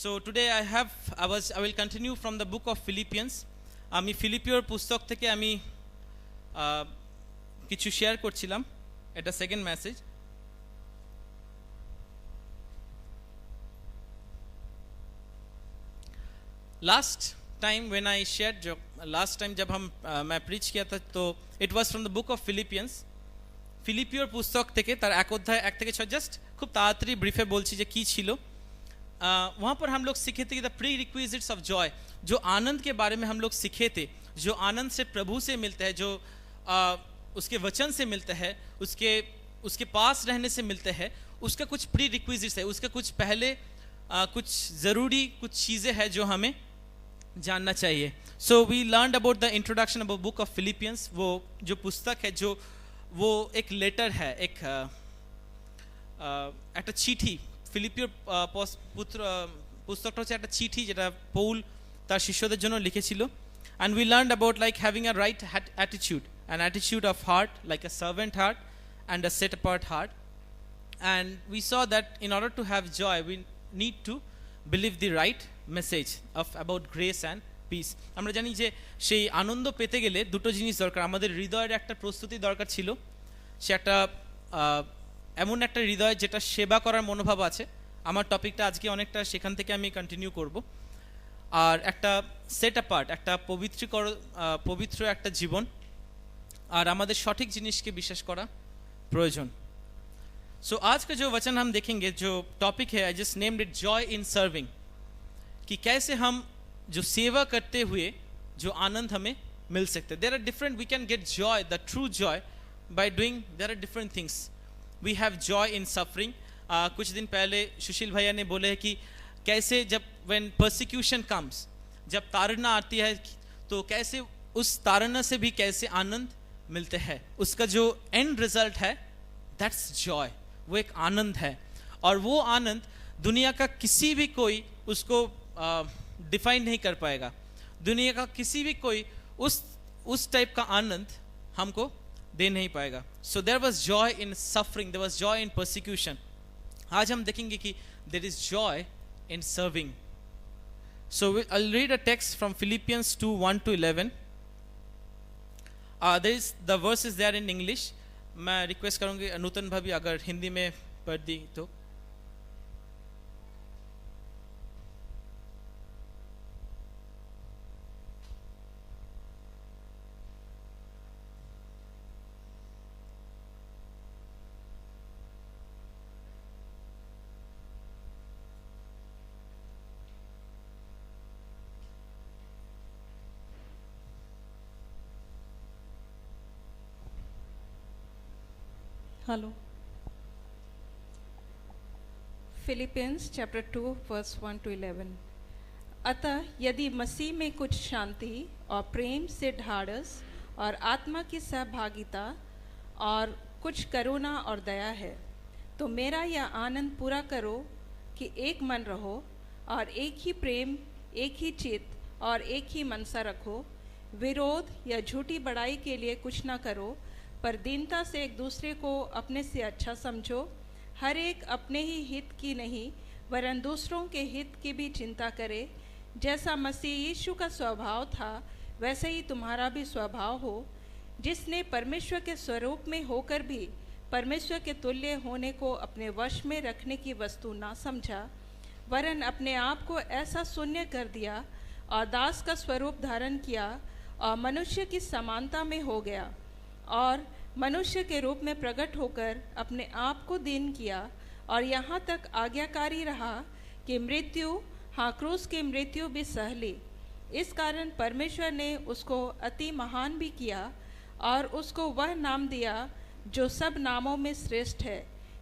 So today I will continue from the book of Philippians. আমি ফিলিপিওর পুস্তক থেকে আমি কিছু শেয়ার করছিলাম, এটা second message. Last time when I shared, जो लास्ट टाइम जब मैं प्रीच किया था, तो it was from the book of Philippians. ফিলিপিওর পুস্তক থেকে তার এক অধ্যায় 1 থেকে 6, জাস্ট খুব তাড়াতাড়ি ব্রিফে বলছি যে কি ছিল। वहाँ पर हम लोग सीखे थे कि the pre requisites of Joy, जो आनंद के बारे में हम लोग सीखे थे, जो आनंद से प्रभु से मिलता है, जो उसके वचन से मिलता है, उसके पास रहने से मिलता है, उसका कुछ प्री रिक्विजिट्स है, उसका कुछ पहले कुछ ज़रूरी कुछ चीज़ें हैं जो हमें जानना चाहिए। So we learned about the introduction about book of Philippians. वो जो पुस्तक है, जो वो एक लेटर है, एक একটা চিঠি। ফিলিপিওর পুস্তকটা হচ্ছে একটা চিঠি যেটা পৌল তার শিষ্যদের জন্য লিখেছিল। And we learned about like having a right attitude, an attitude of heart, like a servant heart and a set apart heart. And we saw that in order to have joy we need to believe the right message of about grace and peace. আমরা জানি যে সেই আনন্দ পেতে গেলে দুটো জিনিস দরকার। আমাদের হৃদয়ের একটা প্রস্তুতি দরকার ছিল, সে একটা এমন একটা হৃদয় যেটা সেবা করার মনোভাব আছে। আমার টপিকটা আজকে অনেকটা সেখান থেকে আমি কন্টিনিউ করব। আর একটা সেট অ্যাপার্ট, একটা পবিত্র একটা জীবন, আর আমাদের সঠিক জিনিসকে বিশ্বাস করা প্রয়োজন। सो आज का जो वचन हम देखेंगे, जो टॉपिक है, I just named it Joy in serving, कि कैसे हम जो सेवा करते हुए जो आनंद हमें मिल सकते हैं। There are different, we can get joy, the true joy, by doing, there are different things. We have joy in suffering. कुछ दिन पहले सुशील भैया ने बोले है कि कैसे जब व्हेन परसिक्यूशन कम्स, जब ताड़ना आती है, तो कैसे उस ताड़ना से भी कैसे आनंद मिलते हैं। उसका जो एंड रिजल्ट है, दैट्स जॉय, वो एक आनंद है। और वो आनंद दुनिया का किसी भी कोई उसको डिफाइन नहीं कर पाएगा। दुनिया का किसी भी कोई उस टाइप का आनंद हमको दे नहीं पाएगा। So there was joy in suffering, there was joy in persecution. आज हम देखेंगे कि there is joy in serving. So I will read a text from Philippians 2:1-11। There is the verse is there in English. मैं request करूंगी नूतन भाभी अगर हिंदी में पढ़ दी तो। हेलो। Philippians chapter 2 verse 1-11। अतः यदि मसीह में कुछ शांति और प्रेम से ढाढ़स और आत्मा की सहभागिता और कुछ करुणा और दया है, तो मेरा यह आनंद पूरा करो कि एक मन रहो और एक ही प्रेम, एक ही चित्त और एक ही मनसा रखो। विरोध या झूठी बड़ाई के लिए कुछ न करो, पर दीनता से एक दूसरे को अपने से अच्छा समझो। हर एक अपने ही हित की नहीं, वरन दूसरों के हित की भी चिंता करे। जैसा मसीह यीशु का स्वभाव था, वैसे ही तुम्हारा भी स्वभाव हो, जिसने परमेश्वर के स्वरूप में होकर भी परमेश्वर के तुल्य होने को अपने वश में रखने की वस्तु ना समझा, वरन अपने आप को ऐसा शून्य कर दिया और दास का स्वरूप धारण किया और मनुष्य की समानता में हो गया, और मनुष्य के रूप में प्रकट होकर अपने आप को दीन किया और यहाँ तक आज्ञाकारी रहा कि मृत्यु, हाँ क्रूस की मृत्यु भी सह ली। इस कारण परमेश्वर ने उसको अति महान भी किया और उसको वह नाम दिया जो सब नामों में श्रेष्ठ है,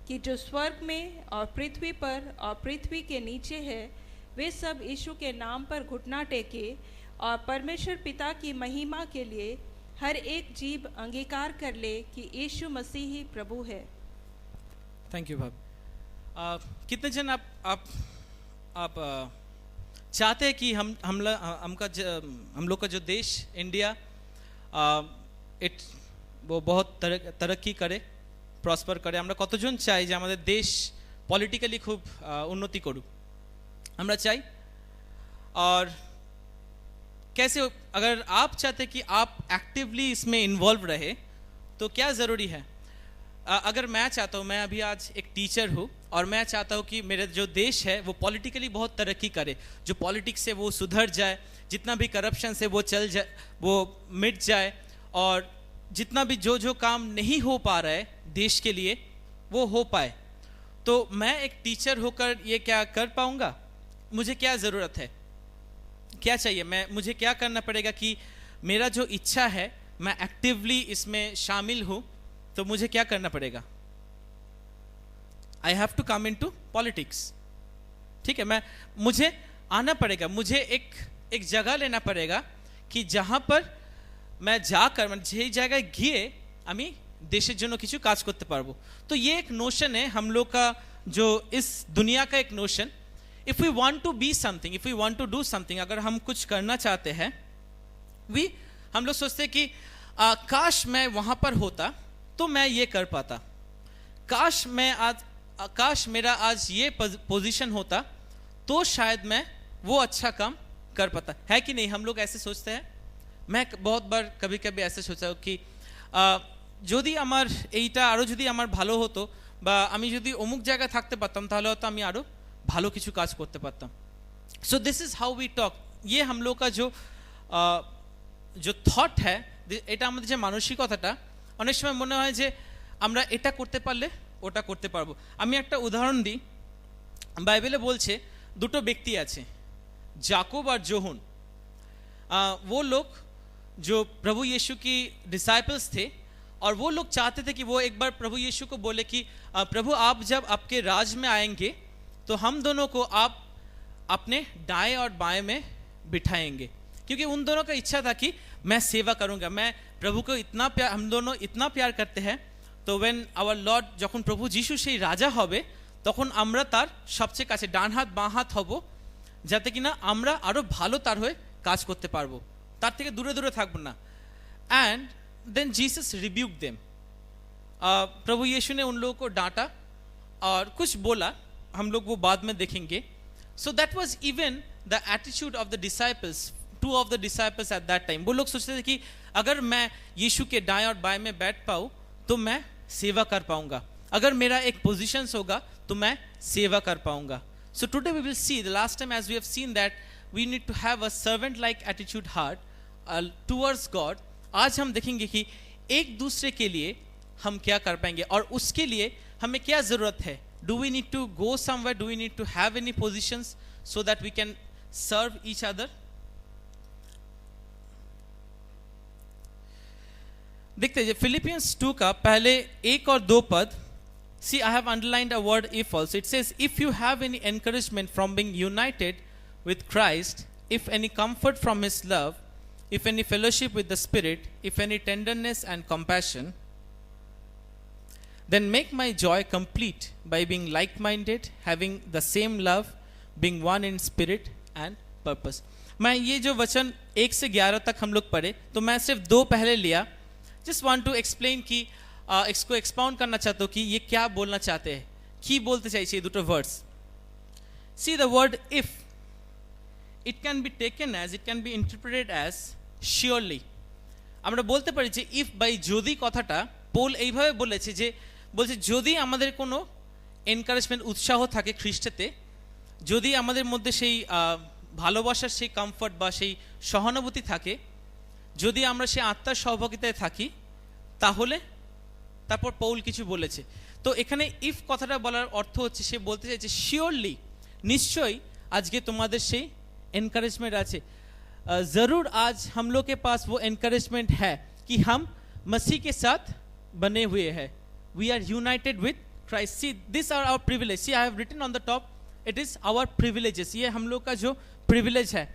कि जो स्वर्ग में और पृथ्वी पर और पृथ्वी के नीचे है, वे सब यीशु के नाम पर घुटना टेके और परमेश्वर पिता की महिमा के लिए हर एक जीव अंगीकार कर ले कि यीशु मसीह ही प्रभु है। थैंक यू भाभी। कितने जन आप चाहते हैं कि हम लोग का जो देश इंडिया वो बहुत तरक्की करे, प्रॉस्पर करे। আমরা কতজন চাই যে আমাদের দেশ পলিটিক্যালি খুব উন্নতি করুক? আমরা চাই। और कैसे अगर आप चाहते कि आप एक्टिवली इसमें इन्वॉल्व रहे तो क्या ज़रूरी है? अगर मैं चाहता हूँ, मैं अभी आज एक टीचर हूँ और मैं चाहता हूँ कि मेरे जो देश है वो पॉलिटिकली बहुत तरक्की करे, जो पॉलिटिक्स है वो सुधर जाए, जितना भी करप्शन है वो चल जाए, वो मिट जाए, और जितना भी जो काम नहीं हो पा रहा है देश के लिए वो हो पाए। तो मैं एक टीचर होकर ये क्या कर पाऊँगा? मुझे क्या ज़रूरत है, क्या चाहिए, मुझे क्या करना पड़ेगा कि मेरा जो इच्छा है मैं एक्टिवली इसमें शामिल हूँ, तो मुझे क्या करना पड़ेगा? I have to come in to politics. ठीक है, मुझे आना पड़ेगा, मुझे एक जगह लेना पड़ेगा कि जहाँ पर मैं जाकर जे জায়গায় গিয়ে আমি দেশের জন্য কিছু কাজ করতে পারবো। तो ये एक नोशन है हम लोग का, जो इस दुनिया का एक notion. If we want to be something, if we want to do something, अगर हम कुछ करना चाहते हैं, हम लोग सोचते हैं कि काश मैं वहाँ पर होता तो मैं ये कर पाता, काश मेरा आज ये पोजीशन होता तो शायद मैं वो अच्छा काम कर पाता। है कि नहीं? हम लोग ऐसे सोचते हैं। मैं बहुत बार कभी कभी ऐसे सोचा कि যদি আমার এইটা আরও যদি আমার ভালো হতো, বা আমি যদি অমুক জায়গায় থাকতে পারতাম তাহলে হয়তো আমি আরও ভালো কিছু কাজ করতে পারতাম। So this is how we talk. ये हम लोग का जो থট है, এটা আমাদের যে মানসিকতাটা, অনেক সময় মনে হয় যে আমরা এটা করতে পারলে ওটা করতে পারবো। আমি একটা উদাহরণ দিই। বাইবেলে বলছে দুটো ব্যক্তি আছে, जाकूब और जोहन। वो लोग जो प्रभु यीशु की डिसाइपल्स थे, और वो लोग चाहते थे कि वो एक बार प्रभु यीशु को बोले कि प्रभु आप जब आपके राज में आएंगे तो हम दोनों को आप अपने दाएं और बाएं में बिठाएंगे, क्योंकि उन दोनों का इच्छा था कि मैं सेवा करूंगा। मैं प्रभु को इतना प्यार, हम दोनों इतना प्यार करते हैं, तो व्हेन आवर लॉर्ड যখন প্রভু যিশু সেই রাজা হবে তখন আমরা তার সবচেয়ে কাছে ডান হাত বাঁ হাত হব, যাতে কিনা আমরা আরো ভালো তার হয়ে কাজ করতে পারবো, তার থেকে দূরে দূরে থাকবো না। And then Jesus rebuke them. प्रभु यीशु ने उन लोगों को डांटा और कुछ बोला, हम लोग वो बाद में देखेंगे। So that was even the attitude of the disciples, two of the disciples at that time. वो लोग सोचते थे कि अगर मैं यीशु के दाएं और बाएं में बैठ पाऊँ तो मैं सेवा कर पाऊंगा, अगर मेरा एक पोजीशन होगा तो मैं सेवा कर पाऊंगा। So today we will see, the last time as we have seen that we need to have a servant like attitude heart towards God. आज हम देखेंगे कि एक दूसरे के लिए हम क्या कर पाएंगे, और उसके लिए हमें क्या ज़रूरत है। Do we need to go somewhere, do we need to have any positions so that we can serve each other. देखते हैं फिलिपियंस 2 का पहले 1 और 2 पद। See I have underlined a word if also. It says if you have any encouragement from being united with Christ, if any comfort from his love, if any fellowship with the Spirit, if any tenderness and compassion, then make my joy complete by being like-minded, having the same love, being one in spirit and purpose। मैं ये जो वचन 1 से 11 तक हम लोग पढ़े, तो मैं सिर्फ 2 पहले लिया। Just want to explain कि इसको expound करना चाहता हूँ कि ये क्या बोलना चाहते हैं, কি बोलते चाहिए ये দুটো words। See the word if, it can be taken as, it can be interpreted as surely। আমরা বলতে পারি যে ইফ বাই যদি কথাটা পৌল এইভাবে বলেছে, যে বলছে যদি আমাদের কোনো এনকারেজমেন্ট উৎসাহ থাকে খ্রিস্টেতে, যদি আমাদের মধ্যে সেই ভালোবাসার সেই কমফর্ট বা সেই সহানুভূতি থাকে, যদি আমরা সেই আত্মার সহভাগিতায় থাকি, তাহলে তারপর পৌল কিছু বলেছে। তো এখানে ইফ কথাটা বলার অর্থ হচ্ছে সে বলতে চাইছে শিওরলি, নিশ্চয়ই আজকে তোমাদের সেই एनकरेजमेंट আছে। ज़रूर आज हम लोग के पास वो एनकरेजमेंट है कि हम मसीह के साथ बने हुए हैं। We are united with Christ. See this are our privilege. See I have written on the top, it is our privileges. ये हम लोग का जो प्रिविलेज है,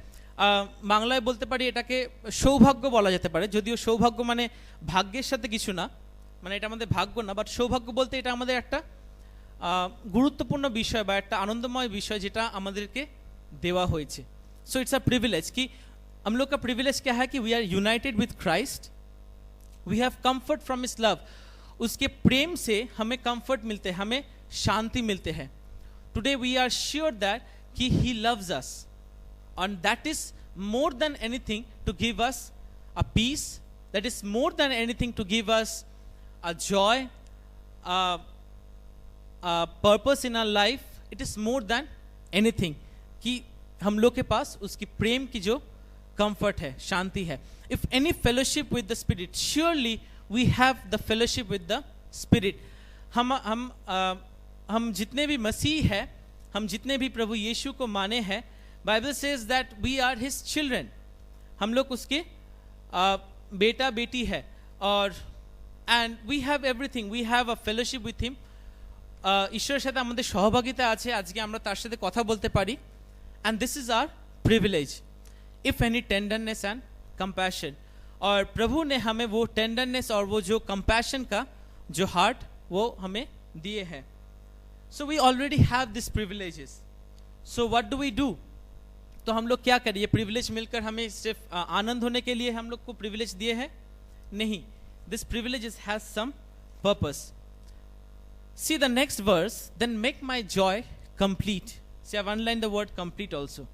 বাংলায় বলতে পারি এটাকে সৌভাগ্য বলা যেতে পারে, যদিও সৌভাগ্য মানে ভাগ্যের সাথে কিছু না, মানে এটা আমাদের ভাগ্য না, বাট সৌভাগ্য বলতে এটা আমাদের একটা গুরুত্বপূর্ণ বিষয় বা একটা আনন্দময় বিষয় যেটা আমাদেরকে দেওয়া হয়েছে। सो इट्स अ प्रिविलेज कि हम लोग का प्रिविलेज क्या है कि we are united with Christ, we have comfort from his love. उसके प्रेम से हमें कंफर्ट मिलते हैं, हमें शांति मिलते हैं। Today we are sure that कि he loves us, and that is more than anything to give us a peace, that is more than anything to give us a joy, a purpose in our life. It is more than anything कि हम लोग के पास उसकी प्रेम की जो comfort है, शांति है. If any fellowship with the Spirit, surely we have the fellowship with the Spirit. हम जितने भी मसीह है, हम जितने भी प्रभु यीशु को माने हैं, Bible says that we are his children. हम लोग उसके बेटा बेटी है, और and we have everything, we have a fellowship with him. ঈশ্বরের সাথে আমাদের সহভাগিতা আছে, আজকে আমরা তার সাথে কথা বলতে পারি. And this is our privilege. If any tenderness and compassion, और प्रभु ने हमें वो टेंडरनेस और वो जो कंपैशन का जो हार्ट वो हमें दिए हैं. So we already have this privileges. So what do we do? तो हम लोग क्या करें? ये प्रिविलेज मिलकर हमें सिर्फ आनंद होने के लिए हम लोग को प्रिविलेज दिए हैं? नहीं. This privileges has some purpose. See the next verse, then make my joy complete. See, I've underlined the word complete also.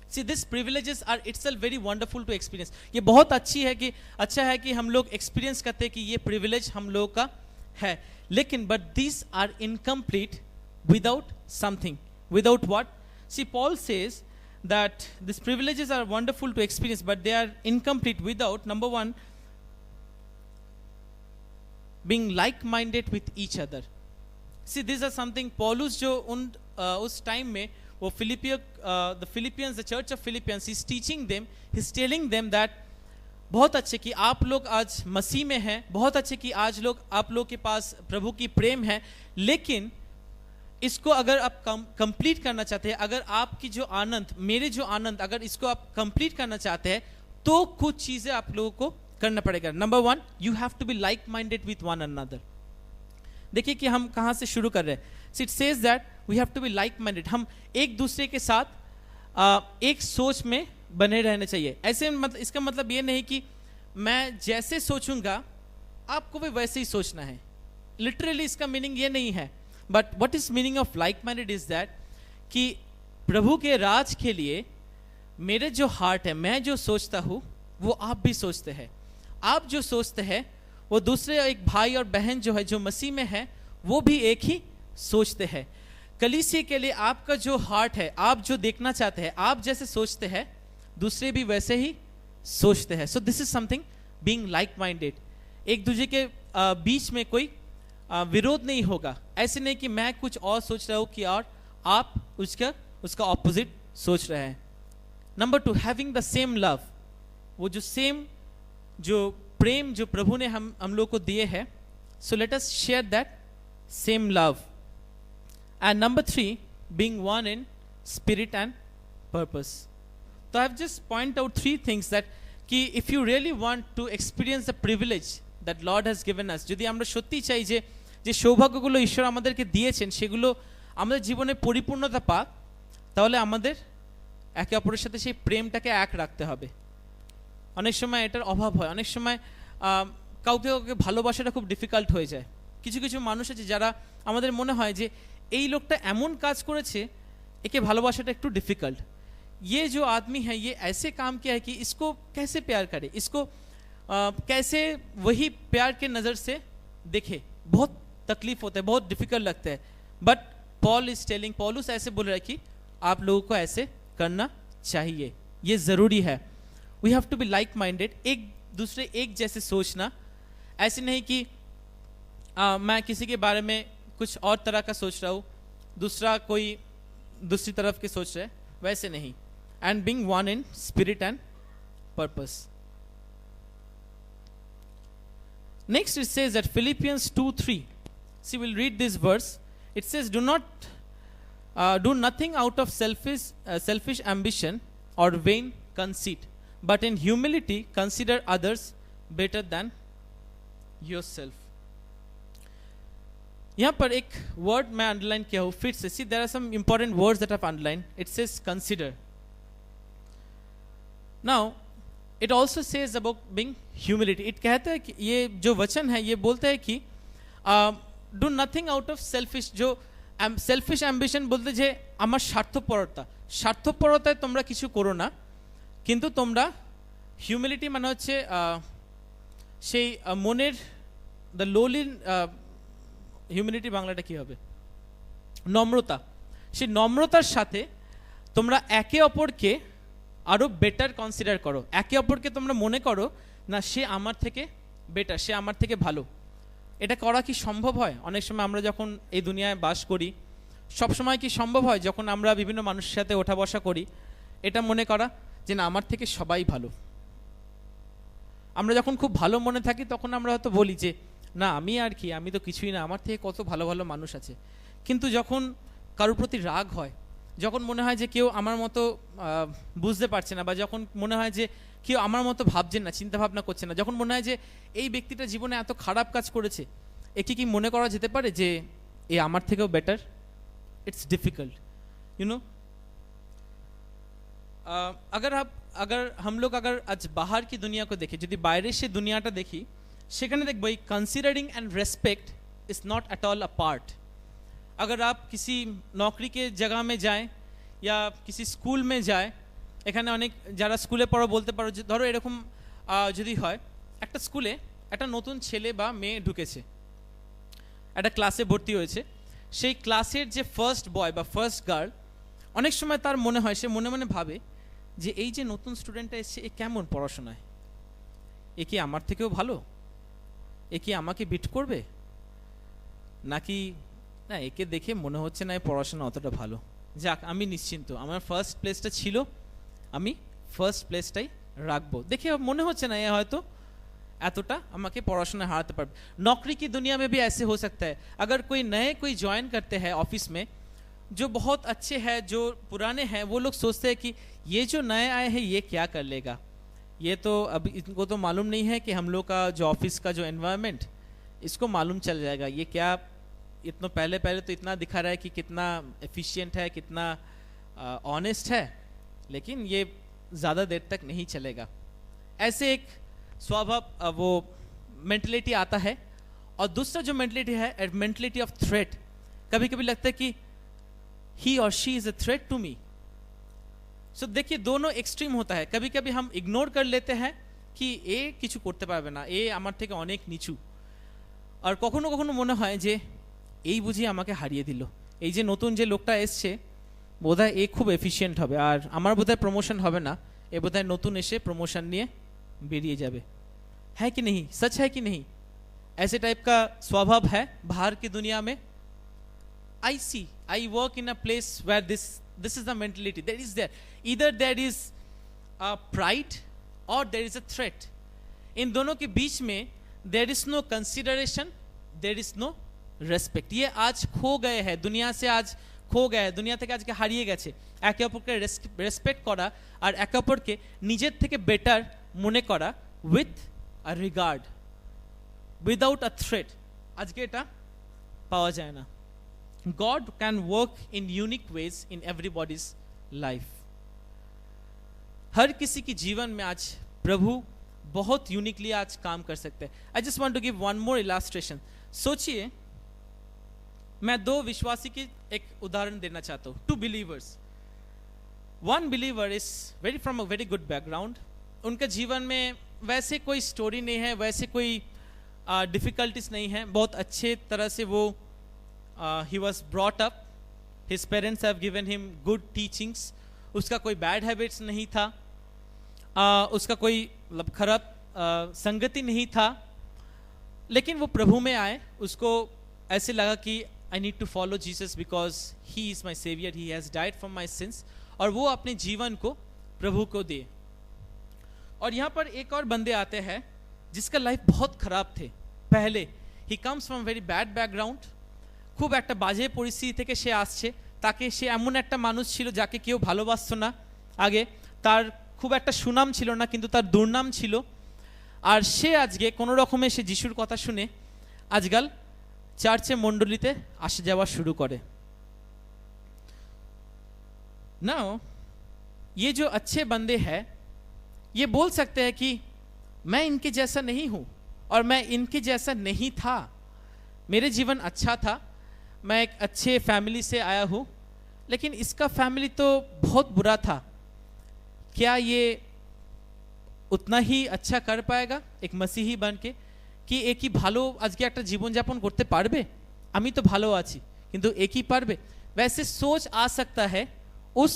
See, these privileges are itself very wonderful to experience. ये बहुत अच्छा है कि हम लोग experience करते हैं कि ये privilege हम लोगों का है. लेकिन but these are incomplete without something. Without what? See, Paul says that these privileges are wonderful to experience, but they are incomplete without, number one, being like-minded with each other. See, these are something Paulus जो उस time में वो the Philippians, the church of Philippians, he's teaching them, he's telling them that बहुत अच्छे कि आप लोग आज मसीह में हैं, बहुत अच्छे कि आज लोग आप लोग के पास प्रभु की प्रेम है, लेकिन इसको अगर आप कंप्लीट करना चाहते हैं, अगर आपकी जो आनंद, मेरे जो आनंद, अगर इसको आप कंप्लीट करना चाहते हैं, तो कुछ चीजें आप लोगों को करना पड़ेगा. Number one, you have to be like minded with one another. देखिए कि हम कहां से शुरू कर रहे हैं. It says that we have to be like minded. हम एक दूसरे के साथ एक सोच में बने रहने चाहिए. ऐसे मतलब इसका मतलब ये नहीं कि मैं जैसे सोचूंगा आपको भी वैसे ही सोचना है. लिटरली इसका मीनिंग ये नहीं है. But what is meaning of like minded is that कि प्रभु के राज के लिए मेरे जो हार्ट है, मैं जो सोचता हूं वो आप भी सोचते हैं. आप जो सोचते हैं वो दूसरे एक भाई और बहन जो है, जो मसीह में है, वो भी एक ही सोचते हैं. कलीसिया के लिए आपका जो हार्ट है, आप जो देखना चाहते हैं, आप जैसे सोचते हैं, दूसरे भी वैसे ही सोचते हैं. So this is something being like minded. एक दूसरे के बीच में कोई विरोध नहीं होगा. ऐसे नहीं कि मैं कुछ और सोच रहा हूं कि और आप उसका ऑपोजिट सोच रहे हैं. Number two, having the same love. वो जो सेम जो प्रेम जो प्रभु ने हम लोग को दिए है, so let us share that same love. And number three, being one in spirit and purpose. तो I have just point out three things that कि if you really want to experience the privilege that lord has given us, যদি আমরা সত্যি চাই যে সৌভাগ্যগুলো ঈশ্বর আমাদেরকে দিয়েছেন সেগুলো আমাদের জীবনে পরিপূর্ণতা পাক, তাহলে আমাদের একে অপরের সাথে সেই প্রেমটাকে এক রাখতে হবে. অনেক সময় এটার অভাব হয়. অনেক সময় কাউকে কাউকে ভালোবাসাটা খুব ডিফিকাল্ট হয়ে যায়. কিছু কিছু মানুষ আছে যারা আমাদের মনে হয় যে এই লোকটা এমন কাজ করেছে, একে ভালোবাসাটা একটু ডিফিকাল্ট. ये जो आदमी है ये ऐसे काम किया है कि इसको कैसे प्यार करे, इसको कैसे वही प्यार के नज़र से देखे. बहुत तकलीफ होता है, बहुत डिफिकल्ट लगता है. बट पॉल इज टेलिंग, पॉलुस ऐसे बोल रहा है कि आप लोगों को ऐसे करना चाहिए, ये ज़रूरी है. We have to be like minded. एक दूसरे एक जैसे सोचना. ऐसे नहीं कि मैं किसी के बारे में कुछ और तरह का सोच रहा हूँ, दूसरा कोई दूसरी तरफ के सोच रहे, वैसे नहीं. And being one in spirit and purpose. Next it says that Philippians 2:3. See, we'll read this verse. It says, do nothing out of selfish ambition or vain conceit, but in humility consider others better than yourself. यहाँ पर एक word मैं underline किया हूँ फिर से. See, there are some important words that I underline. It says consider. Now it also says about being humility. It कहता है कि ये जो वचन है ये बोलता है कि do nothing out of selfish. जो সেলফিশ অ্যাম্বিশন বলতে যে আমার স্বার্থপরতায় তোমরা কিছু করো না, কিন্তু তোমরা হিউমিলিটি মানে হচ্ছে সেই মনের দ্য লোলি, হিউমিলিটি বাংলাটা কি হবে, নম্রতা, সেই নম্রতার সাথে তোমরা একে অপরকে আরও বেটার কনসিডার করো, একে অপরকে তোমরা মনে করো না সে আমার থেকে বেটার, সে আমার থেকে ভালো। এটা করা কি সম্ভব হয়? অনেক সময় আমরা যখন এই দুনিয়ায় বাস করি, সব সময় কি সম্ভব হয় যখন আমরা বিভিন্ন মানুষের সাথে ওঠা বসা করি এটা মনে করা যে না আমার থেকে সবাই ভালো? আমরা যখন খুব ভালো মনে থাকি তখন আমরা হয়তো বলি যে না আমি আর কি, আমি তো কিছুই না, আমার থেকে কত ভালো ভালো মানুষ আছে। কিন্তু যখন কারোর প্রতি রাগ হয়, যখন মনে হয় যে কেউ আমার মতো বুঝতে পারছে না, বা যখন মনে হয় যে কেউ আমার মতো ভাবছে না, চিন্তা ভাবনা করছে না, যখন মনে হয় যে এই ব্যক্তিটা জীবনে এত খারাপ কাজ করেছে, একে কি মনে করা যেতে পারে যে এ আমার থেকেও better? It's difficult, you know. अगर हम लोग आज बाहर की दुनिया को देखें, यदि বাইরে से दुनियाटा देखी, সেখানে দেখব এই considering and respect is not at all a part. अगर आप किसी नौकरी के जगह में जाएं या किसी स्कूल में जाए, এখানে অনেক যারা স্কুলে পড়ো বলতে পারো যে ধরো এরকম যদি হয় একটা স্কুলে একটা নতুন ছেলে বা মেয়ে ঢুকেছে, একটা ক্লাসে ভর্তি হয়েছে, সেই ক্লাসের যে ফার্স্ট বয় বা ফার্স্ট গার্ল, অনেক সময় তার মনে হয়, সে মনে মনে ভাবে যে এই যে নতুন স্টুডেন্টটা এসছে এ কেমন পড়াশোনায়, এ কি আমার থেকেও ভালো, এ কি আমাকে বিট করবে, নাকি না একে দেখে মনে হচ্ছে না পড়াশোনা অতটা ভালো, যাক আমি নিশ্চিন্ত, আমার ফার্স্ট প্লেসটা ছিল, আমি ফার্স্ট প্লেসটাই রাখবো, দেখে মনে হচ্ছে না এ হয়তো एतोटा আমাকে পড়াশোনা হারাতে পারবে। नौकरी की दुनिया में भी ऐसे हो सकता है, अगर कोई ज्वाइन करते हैं ऑफिस में, जो बहुत अच्छे हैं, जो पुराने हैं, वो लोग सोचते हैं कि ये जो नए आए हैं ये क्या कर लेगा, ये तो अभी इनको तो मालूम नहीं है कि हम लोग का जो ऑफिस का जो एनवायरनमेंट, इसको मालूम चल जाएगा, ये क्या इतना पहले तो इतना दिखा रहा है कि कितना एफिशिएंट है, कितना ऑनेस्ट है, लेकिन ये ज़्यादा देर तक नहीं चलेगा। ऐसे एक स्वभाव वो मेंटलिटी आता है। और दूसरा जो मेंटलिटी है, मेंटलिटी ऑफ थ्रेट, कभी कभी लगता है कि ही और she is a threat to me. So देखिए दोनों एक्सट्रीम होता है, कभी कभी हम इग्नोर कर लेते हैं कि ए किछु करते पारबे ना, ए आमार थेके अनेक नीचू, और कखनो कखनो मने हय जे এই বুঝি আমাকে হারিয়ে দিল, এই যে নতুন যে লোকটা এসছে বোধহয় এ খুব এফিশিয়েন্ট হবে, আর আমার বোধহয় প্রমোশন হবে না, এ বোধহয় নতুন এসে প্রমোশন নিয়ে बेरिए जावे। है कि नहीं, सच है कि नहीं? ऐसे टाइप का स्वभाव है बाहर की दुनिया में। I work in a place where this is the mentality, there is there, either there is a pride और देयर इज अ थ्रेट। इन दोनों के बीच में there is no consideration, there is no respect. ये आज खो गए हैं, दुनिया से आज खो गए, दुनिया থেকে আজকে হারিয়ে গেছে একে অপরকে রেসপেক্ট করা আর একে অপরকে নিজের থেকে বেটার মনে করা with a regard, without a threat, আজকে এটা পাওয়া যায় না। God can work in unique ways in everybody's life. हर किसी की जीवन में आज प्रभु बहुत यूनिकली आज काम कर सकते हैं। I just want to give one more illustration. सोचिए, मैं दो विश्वासी की एक उदाहरण देना चाहता हूँ, two believers. One believer is from a very good background, उनके जीवन में वैसे कोई स्टोरी नहीं है, वैसे कोई डिफ़िकल्टीज नहीं है, बहुत अच्छे तरह से वो he was brought up, his parents have given him good teachings, उसका कोई बैड हैबिट्स नहीं था, उसका कोई मतलब खराब संगति नहीं था, लेकिन वो प्रभु में आए, उसको ऐसे लगा कि I need to follow Jesus because he is my saviour, he has died for my sins, और वो अपने जीवन को प्रभु को दे। और यहाँ पर एक और बंदे आते हैं जिसका लाइफ बहुत खराब थे पहले, he comes from very bad background, खूब একটা বাজে পরিস্থিতি থেকে সে আসছে, তাকে সে এমন একটা মানুষ ছিল যাকে কেউ ভালোবাসতো না, আগে তার খুব একটা সুনাম ছিল না কিন্তু তার দুর্নাম ছিল, আর সে আজকে কোনো রকমে সে যিশুর কথা শুনে আজকাল চার্চে মণ্ডলীতে আসা যাওয়া শুরু করে। नाउ ये जो अच्छे बंदे हैं ये बोल सकते हैं कि मैं इनके जैसा नहीं हूँ और मैं इनके जैसा नहीं था, मेरे जीवन अच्छा था, मैं एक अच्छे फैमिली से आया हूँ, लेकिन इसका फैमिली तो बहुत बुरा था, क्या ये उतना ही अच्छा कर पाएगा एक मसीही बन के? कि একই ভালো আজকে একটা জীবনযাপন করতে পারবে? আমি তো ভালো আছি, কিন্তু একই পারবে? वैसे सोच आ सकता है उस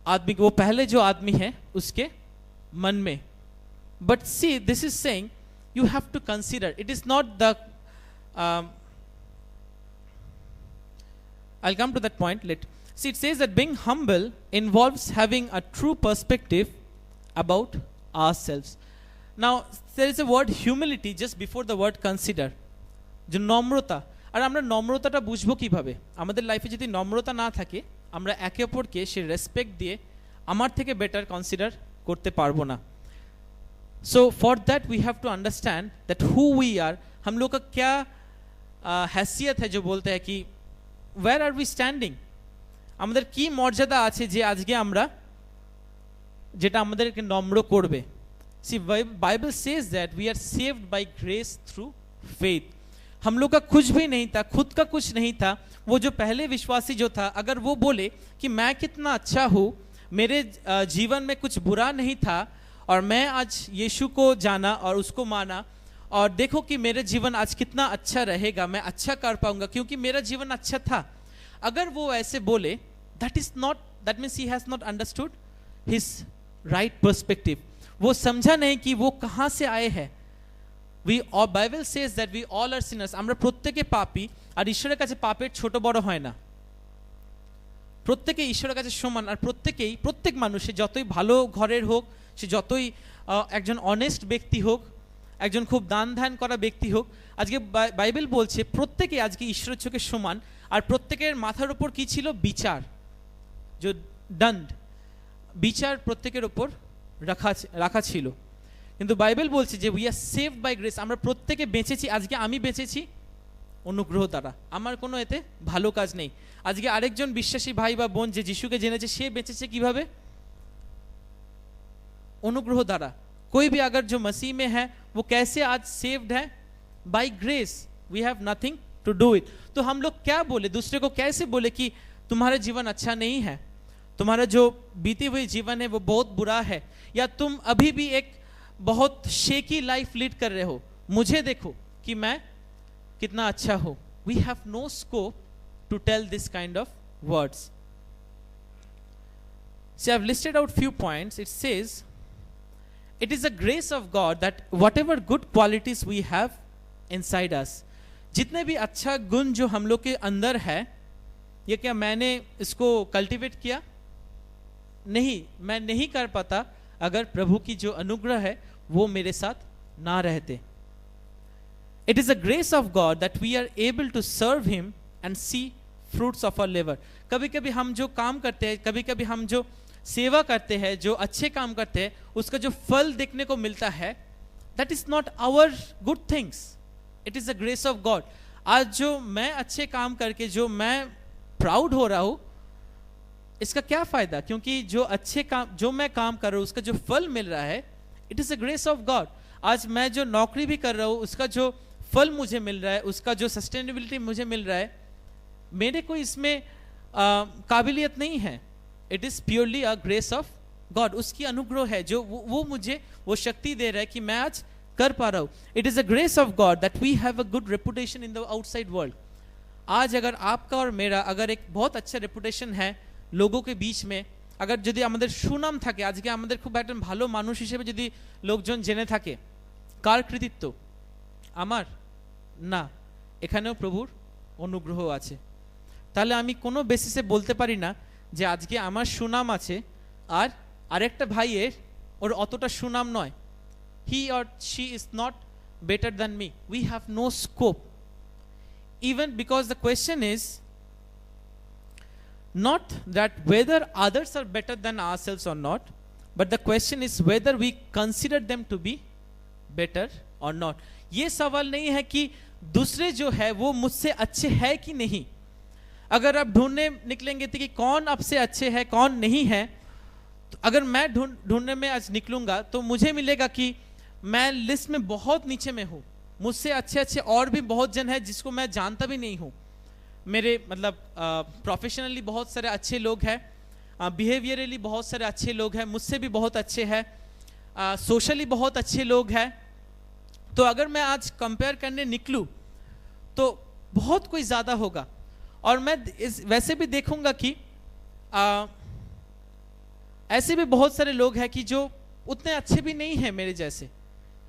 आदमी को, वो पहले जो आदमी है उसके मन में. But see, this is saying you have to consider, it is not the I'll come to that point. See, it says that being humble involves having a true perspective about ourselves. Now there is a word humility just before the word consider, যে নম্রতা. আর আমরা নম্রতাটা বুঝবো কিভাবে? আমাদের লাইফে যদি নম্রতা না থাকে, আমরা একে অপরকে সে রেসপেক্ট দিয়ে আমার থেকে বেটার কনসিডার করতে পারবো না. So for that we have to understand that who we are, हम लोग का क्या हैसियत है, जो बोलते हैं कि where are we standing, আমাদের কি মর্যাদা আছে যে আজকে আমরা যেটা আমাদেরকে নম্র করবে. See, Bible says that we are saved by grace through faith. हम लोग का कुछ भी नहीं था, खुद का कुछ नहीं था. वो जो पहले विश्वासी जो था, अगर वो बोले कि मैं कितना अच्छा हूँ, मेरे जीवन में कुछ बुरा नहीं था, और मैं आज यीशु को जाना और उसको माना, और देखो कि मेरे जीवन आज कितना अच्छा रहेगा, मैं अच्छा कर पाऊंगा क्योंकि मेरा जीवन अच्छा था. अगर वो ऐसे बोले, that means he has not understood his right perspective. वो समझा नहीं कि वो कहाँ से आए हैं. Bible says that we all are sinners. আমরা প্রত্যেকে পাপী, আর ঈশ্বরের কাছে পাপের ছোট বড় হয় না. প্রত্যেকে ঈশ্বরের কাছে সমান, আর প্রত্যেক মানুষ, সে যতই ভালো ঘরের হোক, সে যতই একজন অনেস্ট ব্যক্তি হোক, একজন খুব দান ধ্যান করা ব্যক্তি হোক, আজকে বাইবেল বলছে প্রত্যেকে আজকে ঈশ্বরের চোখে সমান. আর প্রত্যেকের মাথার উপর কি ছিল? বিচার, যে দণ্ড, বিচার প্রত্যেকের উপর রাখা ছিল. কিন্তু বাইবেল বলছে যে we are saved by grace. আমরা প্রত্যেকে বেঁচেছি. আজকে আমি বেঁচেছি অনুগ্রহ দ্বারা, আমার কোনো এতে ভালো কাজ নেই. আজকে আরেকজন বিশ্বাসী ভাই বা বোন যে যিশুকে জেনেছে, সে বেঁচেছে কিভাবে? अनुग्रह द्वारा. कोई भी अगर जो मसीह में है, वो कैसे आज सेव्ड है? By grace. We have nothing to do it. तो हम लोग क्या बोले दूसरे को? कैसे बोले कि तुम्हारा जीवन अच्छा नहीं है, तुम्हारा जो बीती हुई जीवन है वो बहुत बुरा है, या तुम अभी भी एक बहुत शेकी लाइफ लीड कर रहे हो, मुझे देखो कि मैं कितना अच्छा हूं. We have no scope to tell this kind of words. So I have listed out few points. It says it is the grace of God that whatever good qualities we have inside us, जितने भी अच्छा गुण जो हम लोग के अंदर है, ये क्या मैंने इसको कल्टीवेट किया? नहीं, मैं नहीं कर पाता अगर प्रभु की जो अनुग्रह है वो मेरे साथ ना रहते. It is the grace of God that we are able to serve Him and see fruits of our labor. कभी कभी हम जो काम करते हैं, कभी कभी हम जो सेवा करते हैं, जो अच्छे काम करते हैं, उसका जो फल देखने को मिलता है, that is not our good things, it is the grace of God. आज जो मैं अच्छे काम करके जो मैं प्राउड हो रहा हूं, इसका क्या फायदा? क्योंकि जो अच्छे काम जो मैं काम कर रहा हूं, उसका जो फल मिल रहा है, it is the grace of God. आज मैं जो नौकरी भी कर रहा हूं, उसका जो फल मुझे मिल रहा है, उसका जो सस्टेनेबिलिटी मुझे मिल रहा है, मेरे को इसमें काबिलियत नहीं है. It is purely a grace of God. उसकी अनुग्रह है जो वो मुझे वो शक्ति दे रहा है कि मैं आज कर पा रहा हूं. It is a grace of God that we have a good reputation in the outside world. आज अगर आपका और मेरा अगर एक बहुत अच्छा रेपुटेशन है लोगों के बीच में, अगर যদি আমাদের সুনাম থাকে, আজকে আমাদের খুব একটা ভালো মানুষ হিসেবে যদি লোকজন জেনে থাকে, কার কৃতিত্ব? আমার না, এখানেও প্রভুর অনুগ্রহ আছে. তাহলে আমি কোনো বেসিসে বলতে পারি না যে আজকে আমার সুনাম আছে আর আরেকটা ভাইয়ের ওর অতটা সুনাম নয়. He or she is not better than me. We have no scope. Even because the question is not that whether others are better than ourselves or not, but the question is whether we consider them to be better or not. ये सवाल नहीं है कि दूसरे जो है वो मुझसे अच्छे है कि नहीं. अगर आप ढूंढने निकलेंगे तो कि कौन आपसे अच्छे है कौन नहीं है, तो अगर मैं ढूंढने में आज निकलूंगा तो मुझे मिलेगा कि मैं लिस्ट में बहुत नीचे में हूं. मुझसे अच्छे अच्छे और भी बहुत जन है जिसको मैं जानता भी नहीं हूं. मेरे मतलब प्रोफेशनली बहुत सारे अच्छे लोग हैं, बिहेवियरली बहुत सारे अच्छे लोग हैं, मुझसे भी बहुत अच्छे हैं, सोशली बहुत अच्छे लोग हैं। तो अगर मैं आज कंपेयर करने निकलूँ तो बहुत कोई ज़्यादा होगा। और मैं वैसे भी देखूंगा कि ऐसे भी बहुत सारे लोग हैं कि जो उतने अच्छे भी नहीं हैं मेरे जैसे।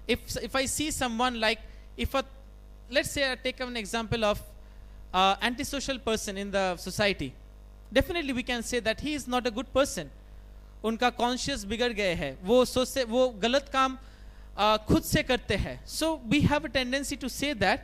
If I see someone like, let's say I take an example of antisocial person in the society, definitely we can say that he is not a good person. उनका कॉन्शियस बिगड़ गए हैं, वो सोचते, वो गलत काम खुद से करते हैं। So we have a tendency to say that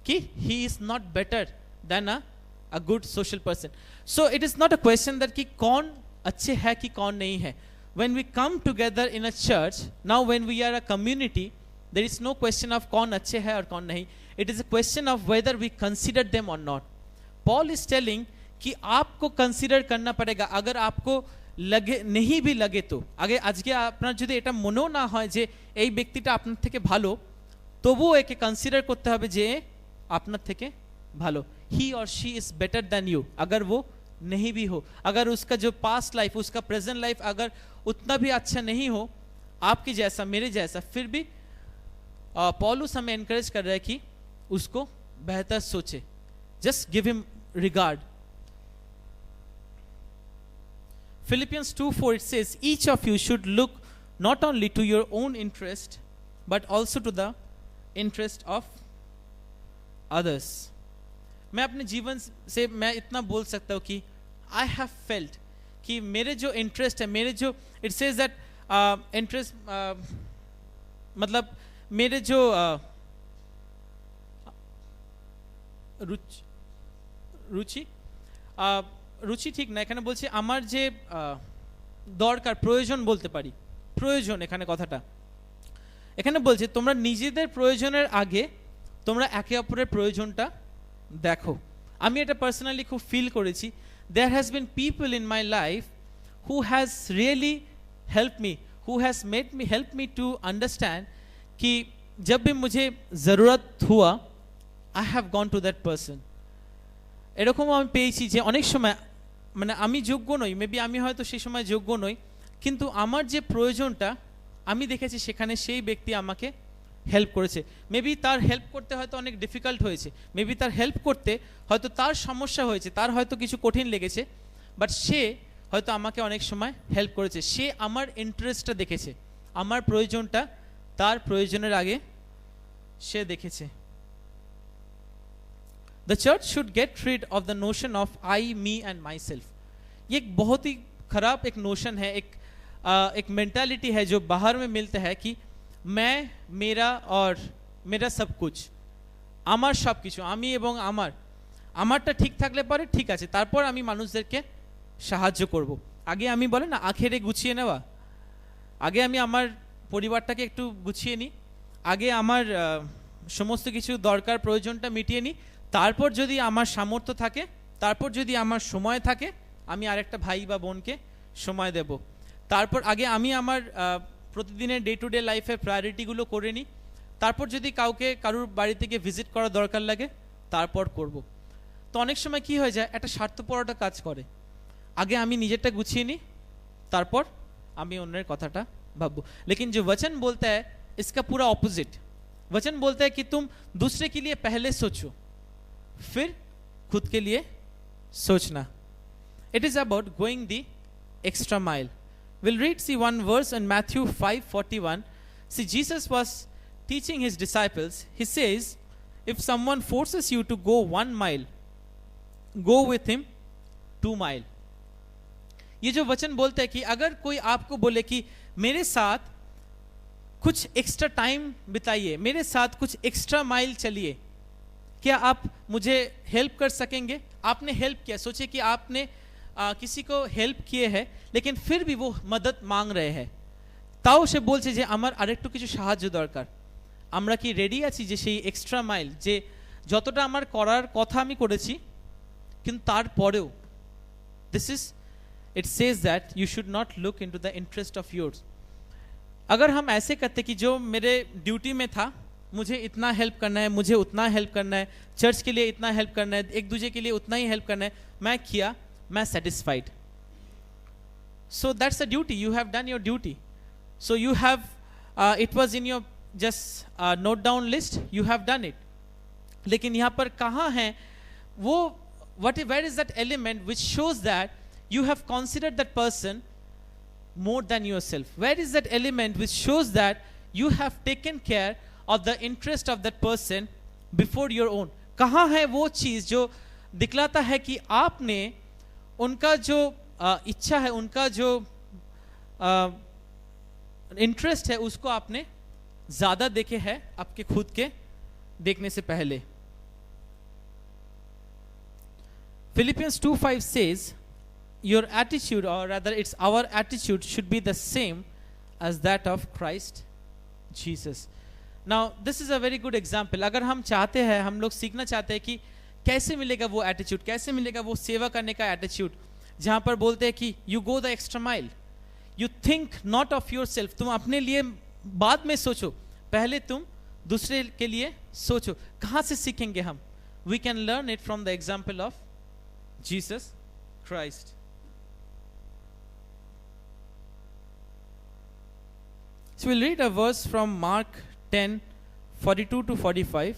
कि he is not better than a good social person. So it is not a question that कि कौन अच्छे है कि कौन नहीं है। When we come together in a church, now when we are a community, there is no question of कौन अच्छे है और कौन नहीं। It is a question of whether we consider them or not. Paul is telling कि आपको consider करना पड़ेगा। अगर आपको लगे नहीं भी लगे तो आगे आज के আপনার যদি এটা মনেও না হয় যে এই ব্যক্তিটা আপনার থেকে ভালো, তবুও একে কনসিডার করতে হবে যে আপনার থেকে ভালো। ही और she is better than you. अगर वो नहीं भी हो, अगर उसका जो पास्ट लाइफ, उसका प्रेजेंट लाइफ अगर उतना भी अच्छा नहीं हो आपके जैसा, मेरे जैसा, फिर भी पौलुस हमें एनकरेज कर रहा है कि उसको बेहतर सोचे। Just give him regard. Philippians 2:4 it says, each of you should look not only to your own interest but also to the interest of others. मैं अपने जीवन से मैं इतना बोल सकता हूँ कि I have felt कि मेरे जो इंटरेस्ट है, मेरे जो it says that इंटरेस्ट मतलब मेरे जो रुचि রুচি ঠিক না, এখানে বলছি আমার যে দরকার, প্রয়োজন বলতে পারি, প্রয়োজন এখানে কথাটা এখানে বলছে তোমরা নিজেদের প্রয়োজনের আগে তোমরা একে অপরের প্রয়োজনটা দেখো। আমি এটা পার্সোনালি খুব ফিল করেছি। There has been people in my life who has really help me, who has made me help me to understand कि जब भी मुझे ज़रूरत हुआ I have gone to that person. এরকম আমি পেয়েছি যে অনেক সময় মানে আমি যোগ্য নই, মেবি আমি হয়তো সেই সময় যোগ্য নই, কিন্তু আমার যে প্রয়োজনটা আমি দেখেছি সেখানে সেই ব্যক্তি আমাকে হেল্প করেছে। মেবি তার হেল্প করতে হয়তো অনেক ডিফিকাল্ট হয়েছে, মেবি তার হেল্প করতে হয়তো তার সমস্যা হয়েছে, তার হয়তো কিছু কঠিন লেগেছে, বাট সে হয়তো আমাকে অনেক সময় হেল্প করেছে। সে আমার ইন্টারেস্টটা দেখেছে, আমার প্রয়োজনটা তার প্রয়োজনের আগে সে দেখেছে। The church should get rid of the notion of I, me and myself. ये एक बहुत ही खराब एक नोशन है, एक मेंटालिटी है जो बाहर में मिलता है कि मैं, मेरा और मेरा सब कुछ, আমার সব কিছু, আমি এবং আমারটা ঠিক থাকলে পরে ঠিক আছে, তারপর আমি মানুষদেরকে সাহায্য করব। আগে আমি বলে না আখেরে গুছিয়ে নেওয়া, আগে আমি আমার পরিবারটাকে একটু গুছিয়ে নিই, আগে আমার সমস্ত কিছু দরকার প্রয়োজনটা মিটিয়ে নিই, তারপর যদি আমার সামর্থ্য থাকে, তারপর যদি আমার সময় থাকে, আমি আরেকটা ভাই বা বোনকে সময় দেব। তারপর আগে আমি আমার প্রতিদিনের ডে টু ডে লাইফের প্রায়োরিটিগুলো করে নিই, তারপর যদি কারুর বাড়ি থেকে ভিজিট করা দরকার লাগে তারপর করব। তো অনেক সময় কি হয়ে যায়, একটা স্বার্থপরতা কাজ করে, আগে আমি নিজেরটা গুছিয়ে নিই, তারপর আমি অন্যের কথাটা ভাববো। लेकिन जो वचन बोलता है इसका पूरा ऑपोजिट। वचन बोलता है कि तुम दूसरे के लिए पहले सोचो, फिर खुद के लिए सोचना। It is about going the extra mile. We'll read one verse in Matthew 5:41. See, Jesus was teaching his disciples. He says, if someone forces you to go 1 mile, go with him 2 mile. ये जो वचन बोलता है कि अगर कोई आपको बोले कि मेरे साथ कुछ एक्स्ट्रा टाइम बिताइए, मेरे साथ कुछ एक्स्ट्रा माइल चलिए, क्या आप मुझे हेल्प कर सकेंगे? आपने हेल्प किया, सोचिए कि आपने किसी को हेल्प किए है, लेकिन फिर भी वो मदद मांग रहे हैं, তাও সে বলছে যে আমার আরেকটু কিছু সাহায্য দরকার। আমরা কি রেডি আছি যে সেই এক্সট্রা মাইল, যে যতটা আমার করার কথা আমি করেছি, কিন্তু তারপরেও this is it says that you should not look into the interest of yours. अगर हम ऐसे करते कि जो मेरे ड्यूटी में था मुझे इतना हेल्प करना है, मुझे उतना हेल्प करना है, चर्च के लिए इतना हेल्प करना है, एक दूसरे के लिए उतना ही हेल्प करना है, मैं किया, मैं satisfied. So that's a duty, you have done your duty. So you have, it was in your just note down list, you have done it. लेकिन यहाँ पर कहाँ है वो, where is that element which shows that you have considered that person more than yourself? Where is that element which shows that you have taken care of the interest of that person before your own? कहाँ है वो चीज जो दिखलाता है कि आपने उनका जो इच्छा है, उनका जो इंटरेस्ट है, उसको आपने ज्यादा देखे है आपके खुद के देखने से पहले. Philippians 2:5 says, your attitude, or rather it's our attitude, should be the same as that of Christ Jesus. Now this is a very good example. अगर हम चाहते हैं, हम लोग सीखना चाहते हैं कि कैसे मिलेगा वो एटीट्यूड, कैसे मिलेगा वो सेवा करने का एटीट्यूड, जहाँ पर बोलते हैं कि you go the extra mile, you think not of yourself. तुम अपने लिए बाद में सोचो, पहले तुम दूसरे के लिए सोचो. कहाँ से सीखेंगे हम? We can learn it from the example of Jesus Christ. So we'll read a verse from Mark 10:42 to 45.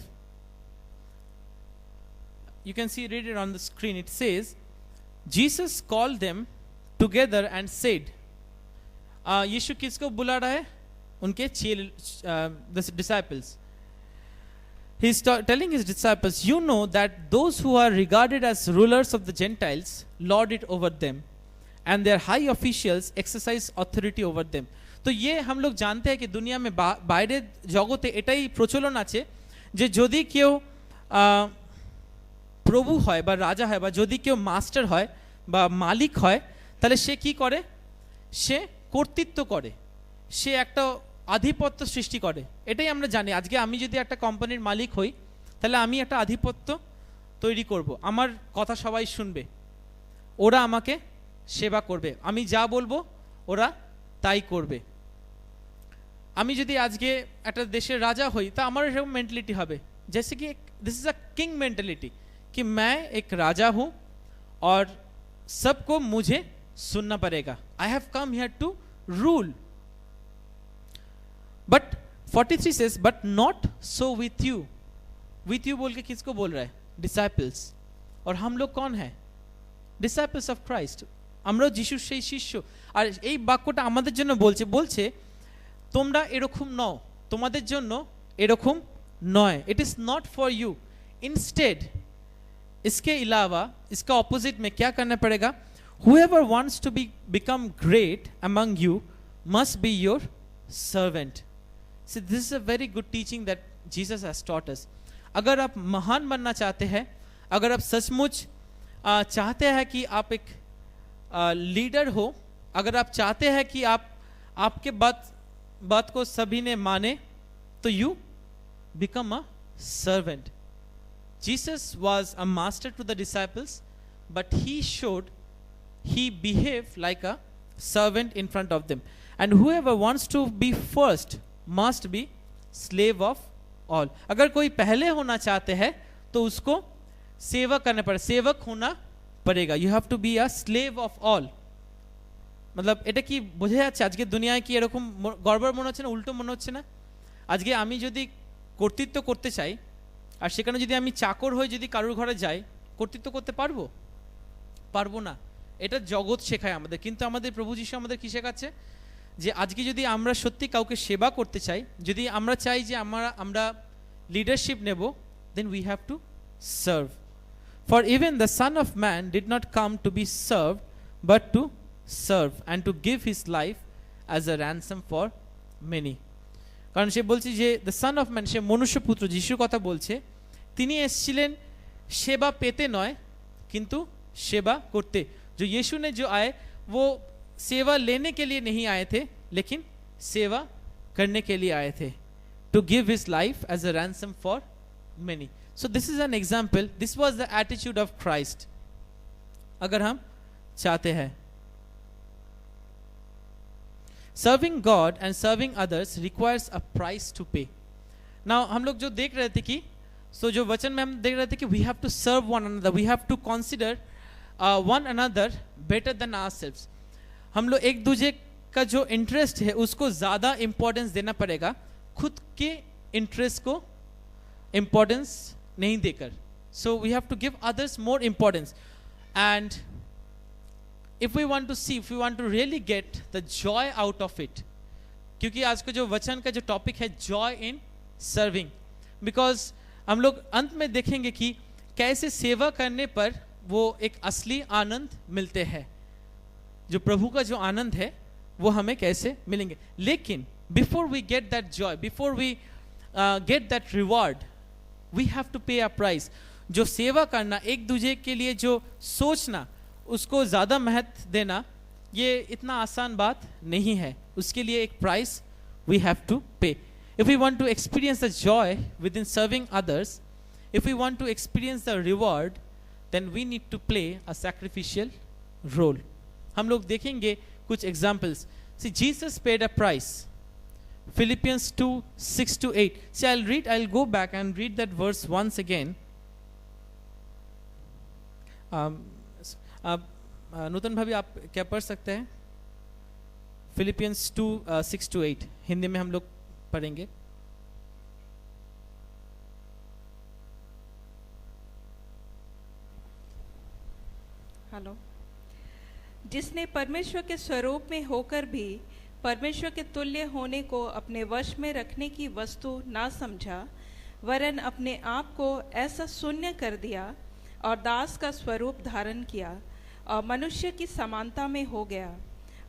You can see, read it on the screen. It says, Jesus called them together and said, यीशु किसको बुला रहा है? उनके the disciples. He's telling his disciples, you know that those who are regarded as rulers of the Gentiles lord it over them, and their high officials exercise authority over them. তো ये हम लोग जानते हैं कि दुनिया में বাইরের জগতে এটাই প্রচলন আছে যে যদি কেউ প্রভু হয় বা রাজা হয় বা যদি কেউ মাস্টার হয় বা মালিক হয়, তাহলে সে কি করে? সে কর্তৃত্ব করে, সে একটা আধিপত্য সৃষ্টি করে. এটাই আমরা জানি. আজকে আমি যদি একটা কোম্পানির মালিক হই, তাহলে আমি একটা আধিপত্য তৈরি করব, আমার কথা সবাই শুনবে, ওরা আমাকে সেবা করবে, আমি যা বলবো ওরা তাই করবে. আমি যদি আজকে একটা দেশের রাজা হই, তা আমার এরকম মেন্টালিটি হবে, जैसे कि this is a king mentality, कि मैं एक राजा हूं और सबको मुझे सुनना पड़ेगा. I have come here to rule. But 43 says, but not so with you. with you बोल के किसको बोल रहा है? डिसाइपल्स. और हम लोग कौन है? Disciples of Christ. আমরা যিশুর সেই শিষ্য. আর এই বাক্যটা আমাদের জন্য বলছে তোমরা এরকম নও, তোমাদের জন্য এরকম নয়. It is not for you. Instead इसके अलावा इसका ऑपोजिट में क्या करना पड़ेगा? whoever wants to become great among you must be your servant. So this is a very good teaching that Jesus has taught us. अगर आप महान बनना चाहते हैं, अगर आप सचमुच चाहते हैं कि आप एक लीडर हो, अगर आप चाहते हैं कि आपके बात को सभी ने माने, तो you become a servant. Jesus was a master to the disciples, but he behaved like a servant in front of them. And whoever wants to be first must be slave of all. अगर कोई पहले होना चाहते हैं तो उसको सेवा करना पड़ेगा, सेवक होना पड़ेगा. You have to be a slave of all. मतलब এটা কি বোঝা যাচ্ছে? আজকে দুনিয়ায় কি এরকম গড়বড় মনে হচ্ছে না? উল্টো মনে হচ্ছে না? আজকে আমি যদি কর্তৃত্ব করতে চাই আর সেখানে যদি আমি চাকর হয়ে যদি কারোর ঘরে যাই, কর্তৃত্ব করতে পারবো না. এটা জগৎ শেখায় আমাদের. কিন্তু আমাদের প্রভু যিশু আমাদের কি শেখাচ্ছে? যে আজকে যদি আমরা সত্যি কাউকে সেবা করতে চাই, যদি আমরা চাই যে আমরা লিডারশিপ নেব, then we have to serve. For even the Son of Man did not come to be served, but to serve and to give his life as a ransom for many. কারণ সে বলছে যে the Son of Man, সে মনুষ্যপুত্র, যিশুর কথা বলছে, তিনি এসেছিলেন সেবা পেতে নয় কিন্তু सेवा करते. जो यीशु ने जो आए वो सेवा लेने के लिए नहीं आए थे, लेकिन सेवा करने के लिए आए थे. To give his life as a ransom for many. So this is an example. This was the attitude of Christ. अगर हम चाहते हैं. Serving God and serving others requires a price to pay. Now हम लोग जो देख रहे थे कि जो वचन में हम देख रहे थे कि we have to serve one another, we have to consider one another better than ourselves. हम लोग एक दूसरे का जो इंटरेस्ट है उसको ज़्यादा इंपॉर्टेंस देना पड़ेगा, खुद के इंटरेस्ट को इंपॉर्टेंस नहीं देकर। So we have to give others more importance, and if we want to see, if we want to really get the joy out of it, क्योंकि आज का जो वचन का जो टॉपिक है जॉय इन सर्विंग, बिकॉज हम लोग अंत में देखेंगे कि कैसे सेवा करने पर वो एक असली आनंद मिलते हैं, जो प्रभु का जो आनंद है वो हमें कैसे मिलेंगे। लेकिन before we get that joy, before we get that reward, we have to pay a price. जो सेवा करना, एक दूसरे के लिए जो सोचना, उसको ज़्यादा महत्व देना, ये इतना आसान बात नहीं है, उसके लिए एक प्राइस वी हैव टू पे। If we want to experience the joy within serving others, if we want to experience the reward, then we need to play a sacrificial role. हम लोग देखेंगे कुछ examples. See, Jesus paid a price. Philippians 2:6-8. See, I'll go back and read that verse once again. नूतन भाभी आप क्या पढ़ सकते हैं? Philippians 2:6-8 हिंदी में हम लोग पढ़ेंगे। हेलो। जिसने परमेश्वर के स्वरूप में होकर भी परमेश्वर के तुल्य होने को अपने वश में रखने की वस्तु ना समझा, वरन अपने आप को ऐसा शून्य कर दिया और दास का स्वरूप धारण किया और मनुष्य की समानता में हो गया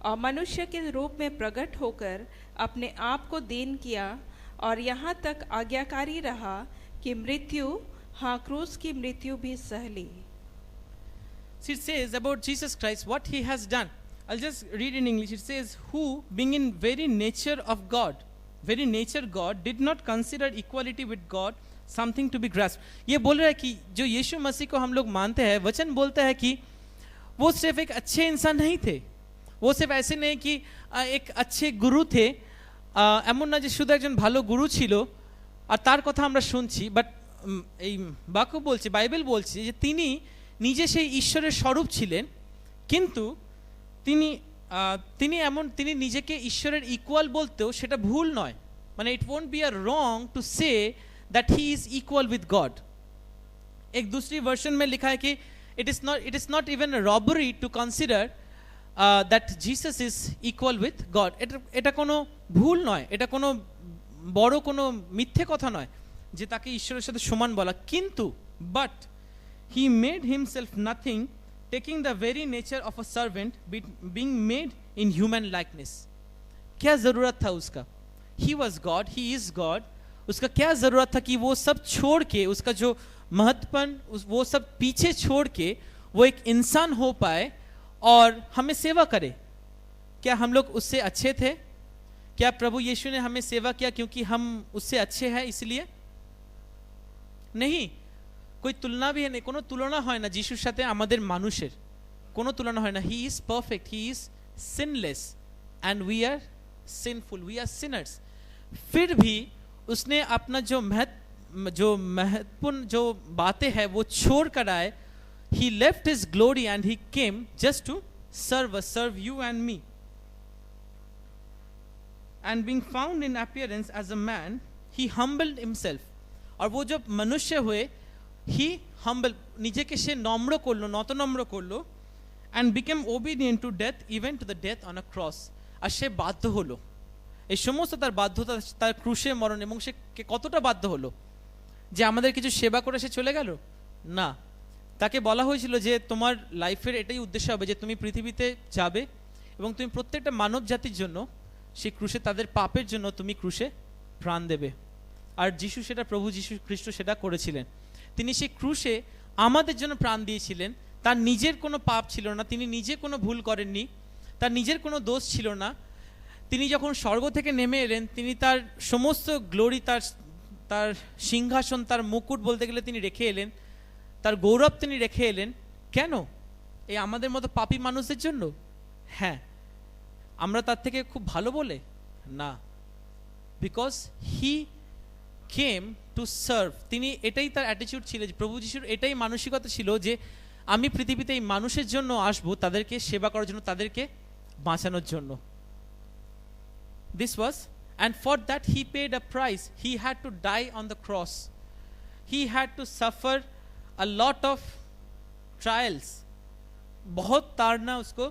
और मनुष्य के रूप में प्रकट होकर अपने आप को दीन किया और यहाँ तक आज्ञाकारी रहा कि मृत्यु, हाँ क्रूस की मृत्यु भी सह ली। It says about Jesus Christ what he has done. I'll just read in English. It says, who being in very nature of God, very nature God, did not consider equality with God something to be grasped. ये बोल रहा है कि जो यीशु मसीह को हम लोग मानते हैं, वचन बोलता है कि वो सिर्फ एक अच्छे इंसान नहीं थे, वो सिर्फ ऐसे नहीं कि एक अच्छे গুরু थे, এমন না যে শুধু একজন ভালো গুরু ছিল আর তার কথা আমরা শুনছি, বাট এই বাক্য বলছে, বাইবেল বলছে যে তিনি নিজে সেই ঈশ্বরের স্বরূপ ছিলেন, কিন্তু তিনি নিজেকে ঈশ্বরের ইকুয়াল বলতেও সেটা ভুল নয়, মানে it won't be a wrong to say that he is equal with God. एक दूसरी वर्जन में लिखा है कि it is not even a robbery to consider that Jesus is equal with God. এটা কোনো ভুল নয়, এটা কোনো বড় কোনো মিথ্যে কথা নয় যে তাকে ঈশ্বরের সাথে সমান বলা, কিন্তু but he made himself nothing, taking the very nature of a servant, being made in human likeness. क्या जरूरत था उसका? He was God, he is God, उसका क्या जरूरत था कि वो सब छोड़ के, उसका जो महत्वपूर्ण वो सब पीछे छोड़ के वो एक इंसान हो पाए और हमें सेवा करे? क्या हम लोग उससे अच्छे थे? क्या प्रभु यीशु ने हमें सेवा किया क्योंकि हम उससे अच्छे हैं इसलिए? नहीं, कोई तुलना भी है नहीं, कोनो तुलना হয় না যিশুর সাথে আমাদের মানুষের, কোনো তুলনা হয় না। He is perfect, he is sinless and we are sinful, we are sinners. फिर भी उसने अपना जो महत्वपूर्ण जो बातें हैं वो छोड़ कर आए। He left his glory and he came just to serve you and me. And being found in appearance as a man, he humbled himself. और वो जब मनुष्य हुए, ही हम्बल, নিজেকে সে নম্র করলো, নতনম্র করলো, and became obedient to death, even to the death on a cross. আর সে বাধ্য হলো, এই সমস্ত তার বাধ্যতা, তার ক্রুশে মরণ, এবং সে কতটা বাধ্য হলো যে আমাদের কিছু সেবা করে সে চলে গেল না। তাকে বলা হয়েছিল যে তোমার লাইফের এটাই উদ্দেশ্য হবে যে তুমি পৃথিবীতে যাবে এবং তুমি প্রত্যেকটা মানব জাতির জন্য সেই ক্রুশে, তাদের পাপের জন্য তুমি ক্রুশে প্রাণ দেবে। আর যিশু সেটা, প্রভু যিশু খ্রিস্ট সেটা করেছিলেন। তিনি সেই ক্রুশে আমাদের জন্য প্রাণ দিয়েছিলেন। তার নিজের কোনো পাপ ছিল না, তিনি নিজে কোনো ভুল করেননি, তার নিজের কোনো দোষ ছিল না। তিনি যখন স্বর্গ থেকে নেমে এলেন, তিনি তার সমস্ত গ্লোরি, তার সিংহাসন, তার মুকুট বলতে গেলে তিনি রেখে এলেন, তার গৌরব তিনি রেখে এলেন। কেন? এই আমাদের মতো পাপী মানুষদের জন্য? হ্যাঁ। আমরা তার থেকে খুব ভালো বলে? না, because he came to serve, তিনি এটাই তার অ্যাটিটিউড ছিল, যে প্রভু যিশুর এটাই মানসিকতা ছিল যে আমি পৃথিবীতে এই মানুষের জন্য আসবো, তাদেরকে সেবা করার জন্য, তাদেরকে বাঁচানোর জন্য। This was, and for that he paid a price, he had to die on the cross, he had to suffer a lot of trials, बहुत ताड़ना उसको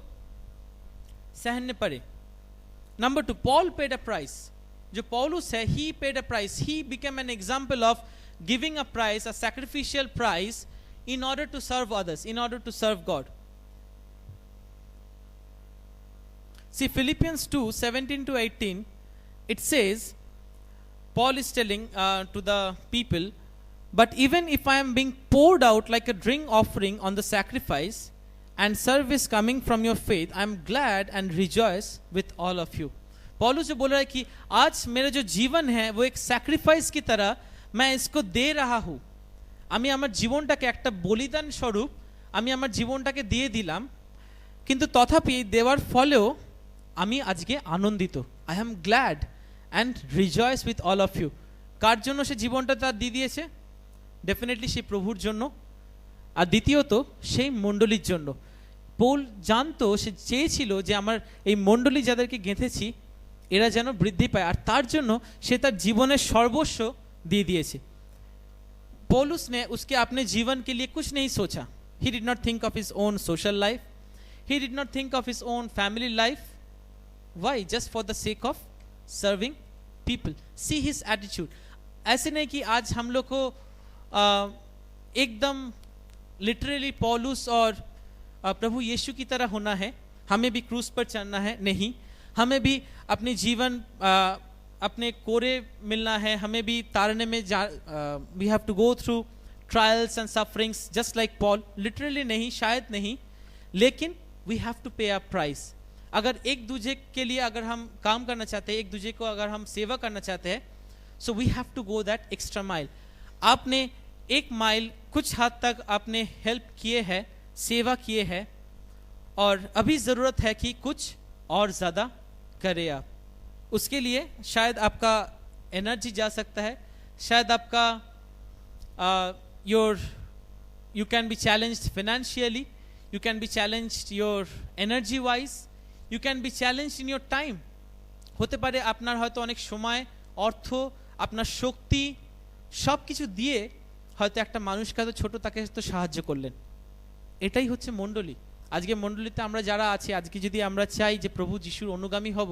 सहने पड़े। Number 2, Paul paid a price, जो पौलुस है he paid a price, he became an example of giving a price, a sacrificial price in order to serve others, in order to serve God. See, Philippians 2:17 to 18, it says, Paul is telling to the people, but even if I am being poured out like a drink offering on the sacrifice and service coming from your faith, I am glad and rejoice with all of you. पौलुस जो बोल रहा है कि आज मेरा जो जीवन है वो एक सैक्रिफाइस की तरह मैं इसको दे रहा हूँ, আমি আমার জীবনটাকে একটা বলিদান স্বরূপ আমি আমার জীবনটাকে দিয়ে দিলাম, কিন্তু তথাপি দেওয়ার ফলেও আমি আজকে আনন্দিত। I am glad and rejoice with all of you. কার জন্য সে জীবনটা তার দিয়ে দিয়েছে? ডেফিনেটলি সেই প্রভুর জন্য, আর দ্বিতীয়ত সেই মণ্ডলীর জন্য। পৌল জানতো, সে চেয়েছিল যে আমার এই মণ্ডলী যাদেরকে গেঁথেছি এরা যেন বৃদ্ধি পায়, আর তার জন্য সে তার জীবনের সর্বস্ব দিয়ে দিয়েছে। पौलुस ने उसके अपने जीवन के लिए कुछ नहीं सोचा। He did not think of his own social life. He did not think of his own family life. Why? Just for the sake of serving people. See his attitude. ऐसे नहीं कि आज हम लोग को एकदम लिटरली पौलुस और प्रभु यीशु की तरह होना है, हमें भी क्रूस पर चढ़ना है। नहीं, हमें भी अपने जीवन अपने कोरे मिलना है, हमें भी तारने में we have to go through trials and sufferings just like Paul. Literally नहीं, शायद नहीं, लेकिन we have to pay a price. अगर एक दूसरे के लिए अगर हम काम करना चाहते हैं, एक दूसरे को अगर हम सेवा करना चाहते हैं, so we have to go that extra mile. आपने एक माइल कुछ हद तक आपने हेल्प किए हैं, सेवा किए हैं, और अभी ज़रूरत है कि कुछ और ज़्यादा करें आप। उसके लिए शायद आपका एनर्जी जा सकता है, शायद आपका you can be challenged financially, you can be challenged your energy wise, you can be challenged in your time. হতে পারে আপনার হয়তো অনেক সময়, অর্থ, আপনার শক্তি সব কিছু দিয়ে হয়তো একটা মানুষকে হয়তো ছোট, তাকে তো সাহায্য করলেন। এটাই হচ্ছে মণ্ডলী। আজকে মণ্ডলীতে আমরা যারা আছি, আজকে যদি আমরা চাই যে প্রভু যিশুর অনুগামী হব,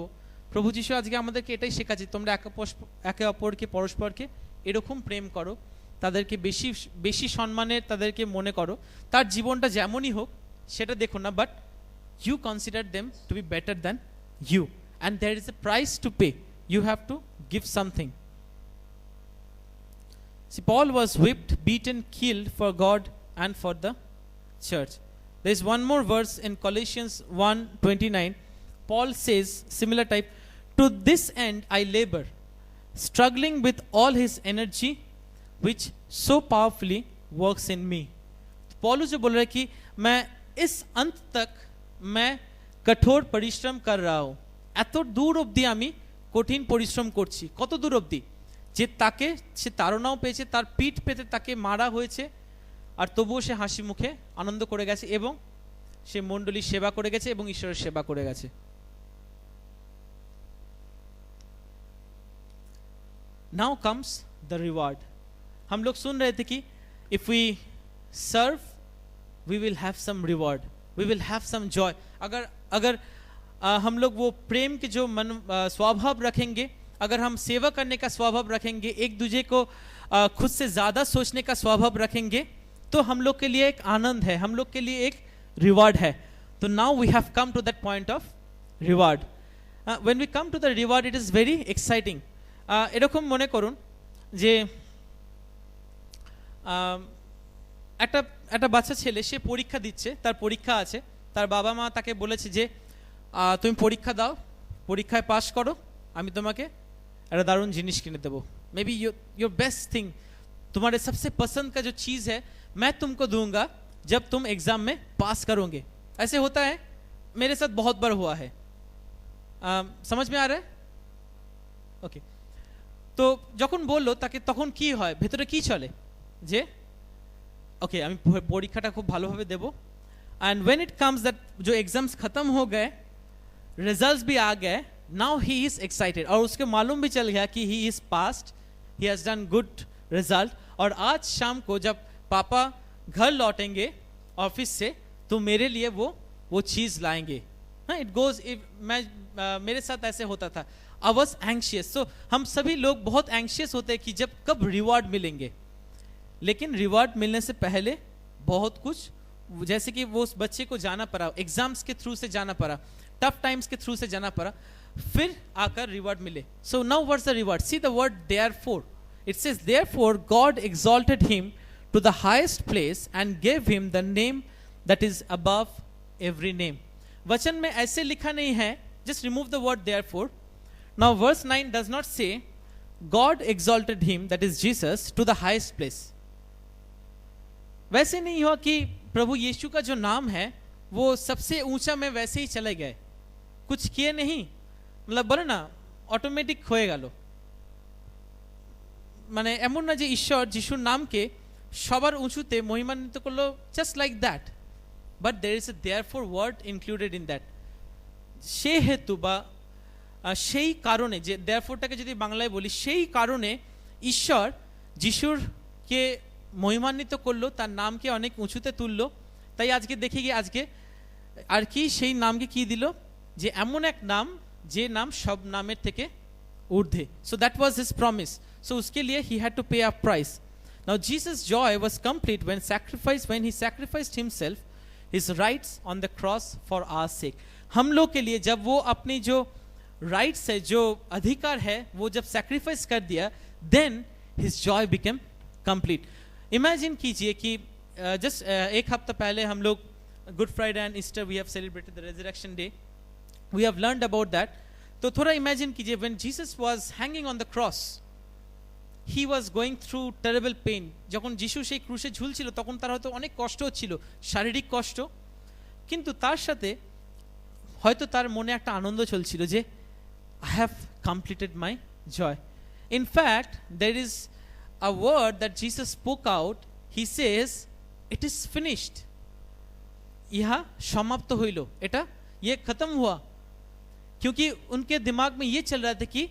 প্রভু যিশু আজকে আমাদেরকে এটাই শেখাচ্ছে, তোমরা একে অপরকে পরস্পরকে এরকম প্রেম করো, তাদেরকে বেশি বেশি সম্মানের তাদেরকে মনে করো, তার জীবনটা যেমনই হোক সেটা দেখো না, but you consider them to be better than you, and there is a price to pay, you have to give something. See, Paul was whipped, beaten, killed for God and for the church. There is one more verse in Colossians 1:29. Paul says, similar type, to this end I labor, struggling with all his energy which so powerfully works in me. पौलुस जो बोल रहा है कि मैं इस अंत तक मैं कठोर परिश्रम कर रहा हूँ, এত দূর অবধি আমি কঠিন পরিশ্রম করছি। কত দূর অবধি? যে তাকে সে তাড়নাও পেয়েছে, তার পিঠ পেতে তাকে মারা হয়েছে, আর তবুও সে হাসি মুখে আনন্দ করে গেছে, এবং সে মণ্ডলীর সেবা করে গেছে এবং ঈশ্বরের সেবা করে গেছে। Now comes the reward. हम लोग सुन रहे थे कि if we serve, we will have some reward, we will have some joy. अगर हम लोग वो प्रेम के जो मन स्वभाव रखेंगे, अगर हम सेवा करने का स्वभाव रखेंगे, एक दूसरे को खुद से ज़्यादा सोचने का स्वभाव रखेंगे, तो हम लोग के लिए एक आनंद है, हम लोग के लिए एक रिवार्ड है। तो now we have come to that point of reward. When we come to the reward, it is very exciting. এরকম মনে করুন যে একটা বাচ্চা ছেলে, সে পরীক্ষা দিচ্ছে, তার পরীক্ষা আছে, তার বাবা মা তাকে বলেছে যে তুমি পরীক্ষা দাও, পরীক্ষায় পাশ করো, আমি তোমাকে একটা দারুণ জিনিস কিনে দেবো, may be your best thing, तुम्हारे सबसे पसंद का जो चीज़ है मैं तुमको दूंगा जब तुम एग्जाम में पास करोगे। ऐसे होता है, मेरे साथ बहुत बार हुआ है। समझ में आ रहा है? ओके। তো যখন বললো তাকে তখন কি হয়, ভেতরে কি চলে যে ওকে আমি পরীক্ষাটা খুব ভালোভাবে দেবো। And when it comes that जो एग्जाम्स खत्म हो गए, रिजल्ट्स भी आ गए, नाउ ही इज एक्साइटेड और उसके मालूम भी चल गया कि he is past, he has done good result. और आज शाम को जब पापा घर लौटेंगे ऑफिस से तो मेरे लिए वो चीज़ लाएंगे। हाँ, इट गोज, मेरे साथ ऐसे होता था। I was anxious. सो हम सभी लोग बहुत एंग्शियस होते हैं कि जब कब रिवॉर्ड मिलेंगे, लेकिन रिवॉर्ड मिलने से पहले बहुत कुछ, जैसे कि वो उस बच्चे को जाना पड़ा, एग्जाम्स के थ्रू से जाना पड़ा, टफ टाइम्स के थ्रू से जाना पड़ा, फिर आकर रिवॉर्ड मिले। So now what's the reward? See the word therefore. It says therefore God exalted him to the highest place and gave him the name that is above every name. वचन में ऐसे लिखा नहीं है, just remove the word therefore. Now verse 9 does not say God exalted him that is Jesus to the highest place. वैसे नहीं हुआ कि प्रभु यीशु का जो नाम है वो सबसे ऊंचा में वैसे ही चले गए, कुछ किए नहीं, मतलब बोले ना অটোমেটিক হয়ে গেল। মানে এমন না যে ঈশ্বর যিশুর নামকে সবার উঁচুতে মহিমান্বিত করলো, just like that, but there is a therefore word included in that. সে হেতু বা সেই কারণে, যে দেয়ারফরটাকে যদি বাংলায় বলি, সেই কারণে ঈশ্বর যিশুরকে মহিমান্বিত করলো, তার নামকে অনেক উঁচুতে তুললো। তাই আজকে দেখে গিয়ে আজকে আর কি সেই নামকে কি দিল, যে এমন এক নাম যে নাম সব নামের থেকে ঊর্ধ্বে। So that was his promise. So उसके लिए he had to pay a price. Now Jesus joy was complete when he sacrificed himself his rights on the cross for our sake. हम लोग के लिए जब वो अपनी जो राइट्स है, जो अधिकार है, वो जब सैक्रिफाइस कर दिया, then his joy became complete. Imagine कीजिए कि जस्ट एक हफ्ता पहले हम लोग Good Friday and Easter we have celebrated the resurrection day, we have learned about that. तो थोड़ा इमेजिन कीजिए when Jesus was hanging on the cross, he was going through terrible pain. যখন যিশু সেই ক্রুশে ঝুলছিল তখন তার হয়তো অনেক কষ্ট হচ্ছিল, শারীরিক কষ্ট, কিন্তু তার সাথে হয়তো তার মনে একটা আনন্দ চলছিল যে I have completed my joy. In fact there is a word that Jesus spoke out. He says it is finished, यह समाप्त होइलो, एटा ये खत्म हुआ। क्योंकि उनके दिमाग में ये चल रहा था कि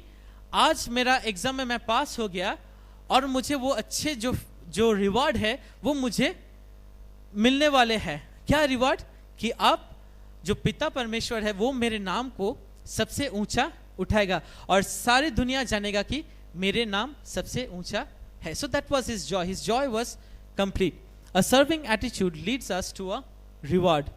आज मेरा एग्जाम में मैं पास हो गया और मुझे वो अच्छे जो रिवॉर्ड है वो मुझे मिलने वाले हैं। क्या रिवॉर्ड? कि अब जो पिता परमेश्वर है वो मेरे नाम को सबसे ऊंचा उठाएगा और सारी दुनिया जानेगा कि मेरे नाम सबसे ऊंचा है। So that was his joy. His joy was complete. A serving attitude leads us to a reward.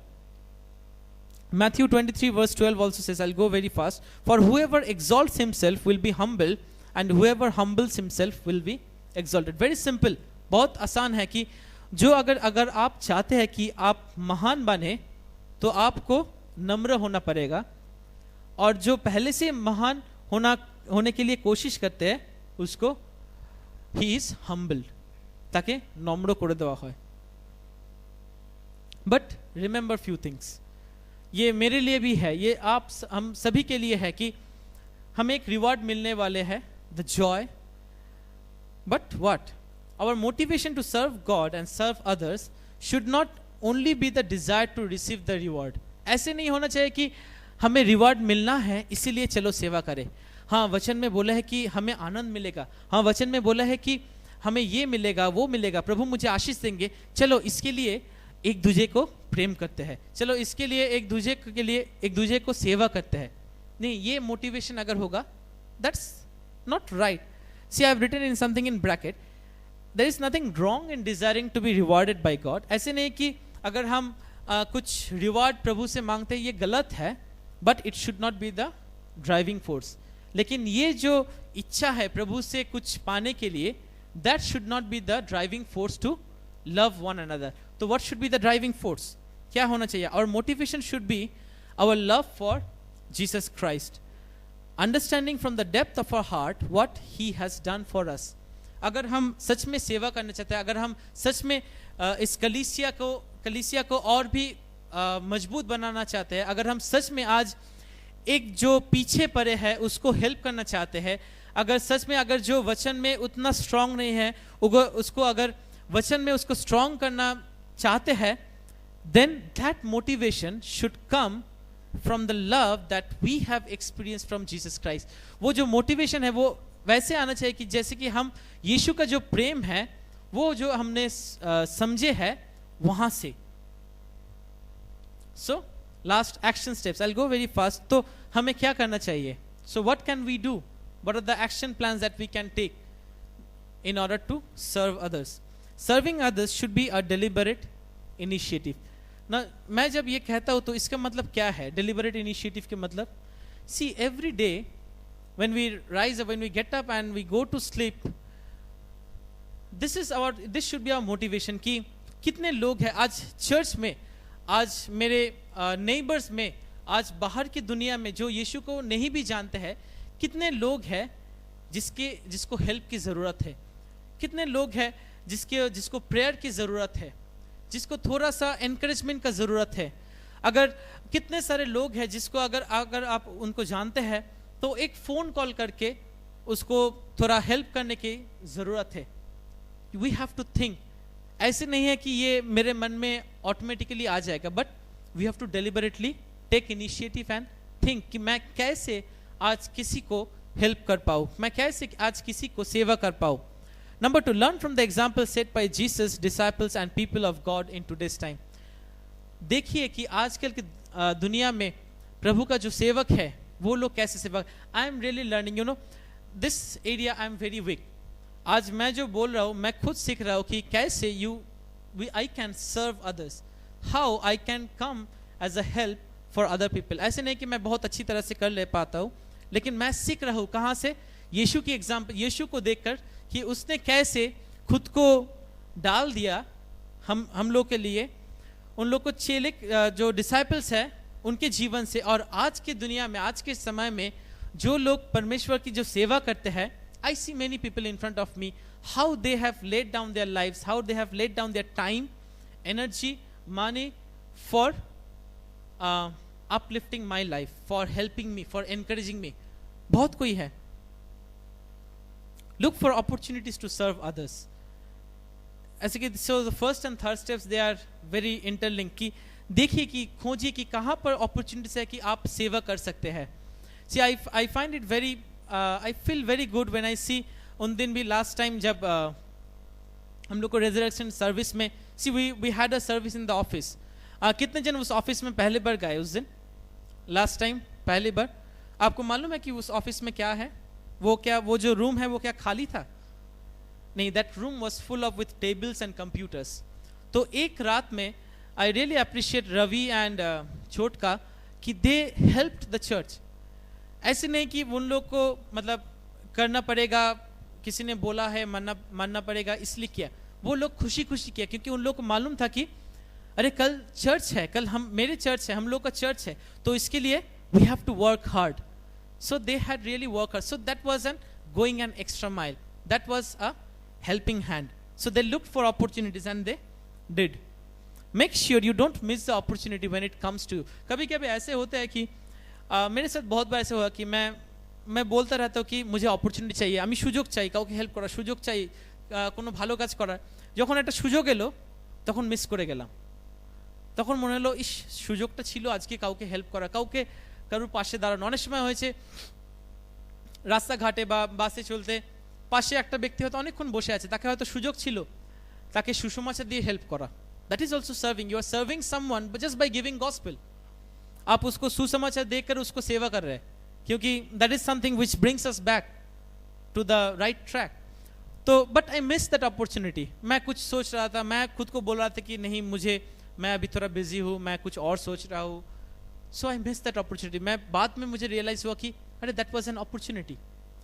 Matthew 23 verse 12 also says, I'll go very fast, for whoever exalts himself will be humble and whoever humbles himself will be exalted. Very simple, बहुत आसान है कि जो अगर आप चाहते हैं कि आप महान बने तो आपको नम्र होना पड़ेगा, और जो पहले से महान होने के लिए कोशिश करते हैं उसको he is humbled, ताके नम्र করে দেওয়া হয়। But remember few things, ये मेरे लिए भी है, ये हम सभी के लिए है कि हमें एक रिवॉर्ड मिलने वाले हैं, the joy, but what? Our motivation to serve God and serve others should not only be the desire to receive the reward. ऐसे नहीं होना चाहिए कि हमें रिवॉर्ड मिलना है इसीलिए चलो सेवा करें। हाँ, वचन में बोला है कि हमें आनंद मिलेगा, हाँ वचन में बोला है कि हमें ये मिलेगा वो मिलेगा, प्रभु मुझे आशीष देंगे, चलो इसके लिए एक दूसरे को प्रेम करते हैं, चलो इसके लिए एक दूसरे को सेवा करते हैं। नहीं, ये मोटिवेशन अगर होगा, that's not right. See I have written in something in bracket, there is nothing wrong in desiring to be rewarded by God. ऐसे नहीं कि अगर हम कुछ रिवॉर्ड प्रभु से मांगते हैं ये गलत है, but it should not be the driving force. लेकिन ये जो इच्छा है प्रभु से कुछ पाने के लिए, that should not be the driving force to love one another. So what should be the driving force? क्या होना चाहिए? Our motivation should be our love for Jesus Christ, understanding from the depth of our heart what he has done for us. अगर हम सच में सेवा करना चाहते हैं, अगर हम सच में इस कलीसिया को और भी मजबूत बनाना चाहते हैं, अगर हम सच में आज एक जो पीछे पड़े है उसको हेल्प करना चाहते हैं, अगर सच में अगर जो वचन में उतना स्ट्रांग नहीं है, उसको अगर वचन में उसको स्ट्रांग करना चाहते हैं, then that motivation should come from the love that we have experienced from Jesus Christ. वो जो motivation है वो वैसे आना चाहिए कि जैसे कि हम यीशु का जो प्रेम है वो जो हमने समझे है वहां से. So last action steps, I'll go very fast. तो हमें क्या करना चाहिए? So what can we do? What are the action plans that we can take in order to serve others? Serving others should be a deliberate initiative. ना मैं जब ये कहता हूँ तो इसका मतलब क्या है? Deliberate initiative के मतलब, see every day when we rise up, when we get up and we go to sleep, this should be our motivation कि कितने लोग हैं आज चर्च में, आज मेरे नेबर्स में, आज बाहर की दुनिया में जो यीशु को नहीं भी जानते हैं, कितने लोग हैं जिसको हेल्प की ज़रूरत है, कितने लोग हैं जिसको प्रेयर की ज़रूरत है, जिसको थोड़ा सा एनकरेजमेंट का ज़रूरत है. अगर कितने सारे लोग हैं जिसको अगर आप उनको जानते हैं तो एक फ़ोन कॉल करके उसको थोड़ा हेल्प करने की ज़रूरत है. We have to think. ऐसे नहीं है कि ये मेरे मन में ऑटोमेटिकली आ जाएगा, but we have to deliberately take initiative and think कि मैं कैसे आज किसी को हेल्प कर पाऊँ, मैं कैसे आज किसी को सेवा कर पाऊँ. Number 2, learn from the example set by Jesus, disciples and people of God in today's time. देखिए कि आजकल की दुनिया में प्रभु का जो सेवक है वो लोग कैसे सेवक. I am really learning, you know this area I am very weak. आज मैं जो बोल रहा हूँ मैं खुद सीख रहा हूँ कि कैसे I can serve others, how I can come as a help for other people. ऐसे नहीं कि मैं बहुत अच्छी तरह से कर ले पाता हूँ, लेकिन मैं सीख रहा हूँ कहाँ से, यीशु की एग्जाम्पल, यीशु को देखकर कि उसने कैसे खुद को डाल दिया हम लोग के लिए, उन लोग को चेले जो डिसाइपल्स है उनके जीवन से. और आज की दुनिया में, आज के समय में जो लोग परमेश्वर की जो सेवा करते हैं, I see many people in front of me, how they have laid down their lives, how they have laid down their time, energy, money for uplifting my life, for helping me, for encouraging me. बहुत कोई है. Look for opportunities to serve others. ऐसे कि so the first and third steps they are very interlinked. कि देखिए कि खोजिए कि कहाँ पर opportunities है कि आप सेवा कर सकते हैं. See, I find it very I feel very good when I see. उन दिन भी last time जब हम लोग को resurrection service में, see we had a service in the office. कितने जन उस ऑफिस में पहले बार गए उस दिन, लास्ट टाइम पहली बार? आपको मालूम है कि उस ऑफिस में क्या है? वो जो रूम है वो क्या खाली था? नहीं, that room was full of with tables and computers. तो एक रात में I really appreciate Ravi and Chhotka कि दे हेल्प्ड द चर्च. ऐसे नहीं कि उन लोग को मतलब करना पड़ेगा, किसी ने बोला है मानना पड़ेगा इसलिए किया. वो लोग खुशी खुशी किया क्योंकि उन लोग को मालूम था कि अरे कल चर्च है, कल मेरे चर्च है, हम लोग का चर्च है, तो इसके लिए we have to work hard. So they had really worked hard. So that wasn't going an extra mile. That was a helping hand. So they looked for opportunities and they did. Make sure you don't miss the opportunity when it comes to you. कभी कभी ऐसे होता है कि मेरे साथ बहुत बार ऐसे हुआ कि मैं बोलता रहता हूँ कि मुझे opportunity चाहिए, আমি সুযোগ চাই, কাউকে হেল্প করার সুযোগ চাই, কোনো ভালো কাজ করার. যখন একটা সুযোগ এলো তখন মিস করে গেলাম. তখন মনে হলো ইস সুযোগটা ছিল আজকে কাউকে হেল্প করা, কাউকে কারোর পাশে দাঁড়ানো. অনেক সময় হয়েছে রাস্তাঘাটে বা বাসে চলতে পাশে একটা ব্যক্তি হয়তো অনেকক্ষণ বসে আছে, তাকে হয়তো সুযোগ ছিল তাকে সুসমাচার দিয়ে হেল্প করা. That is also serving. You are serving someone just by giving gospel. आप उसको सुसमाचार देकर उसको सेवा कर रहे हैं, क्योंकि that is something which brings us back to the right track. तो but I miss that opportunity. मैं कुछ सोच रहा था, मैं खुद को बोल रहा था कि नहीं मैं अभी थोड़ा बिजी हूँ, मैं कुछ और सोच रहा हूँ. So I missed that opportunity. मैं बाद में मुझे realize हुआ कि अरे that was an opportunity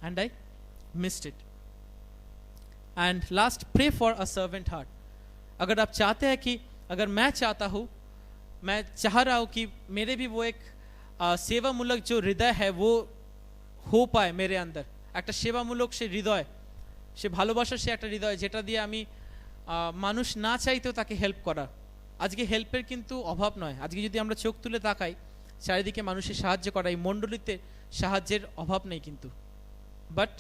and I missed it. And last, pray for a servant heart. अगर आप चाहते हैं कि अगर मैं चाहता हूँ, मैं चाह रहा हूँ कि मेरे भी वो एक सेवामूलक जो हृदय है वो हो पाए मेरे अंदर. একটা সেবামূলক সে হৃদয়, সে ভালোবাসার সে একটা হৃদয় যেটা দিয়ে আমি মানুষ না চাইতেও তাকে হেল্প করা. আজকে হেল্পের কিন্তু অভাব নয়. আজকে যদি আমরা চোখ তুলে তাকাই চারিদিকে মানুষের সাহায্য করা, এই মণ্ডলীতে সাহায্যের অভাব নেই কিন্তু. বাট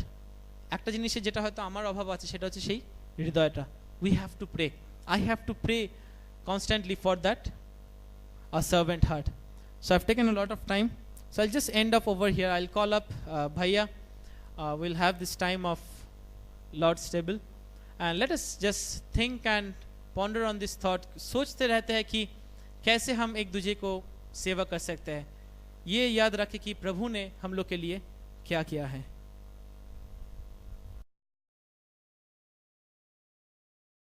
একটা জিনিসে যেটা হয়তো আমার অভাব আছে সেটা হচ্ছে সেই হৃদয়টা। We have to pray, I have to pray constantly for that a servant heart. So I've taken a lot of time, so I'll just end up over here. I'll call up Bhaiya. We'll have this time of Lord's table, and let us just think and ponder on this thought. सोचते रहते हैं कि कैसे हम एक दूसरे को सेवा कर सकते हैं, ये याद रखें कि प्रभु ने हम लोग के लिए क्या किया है।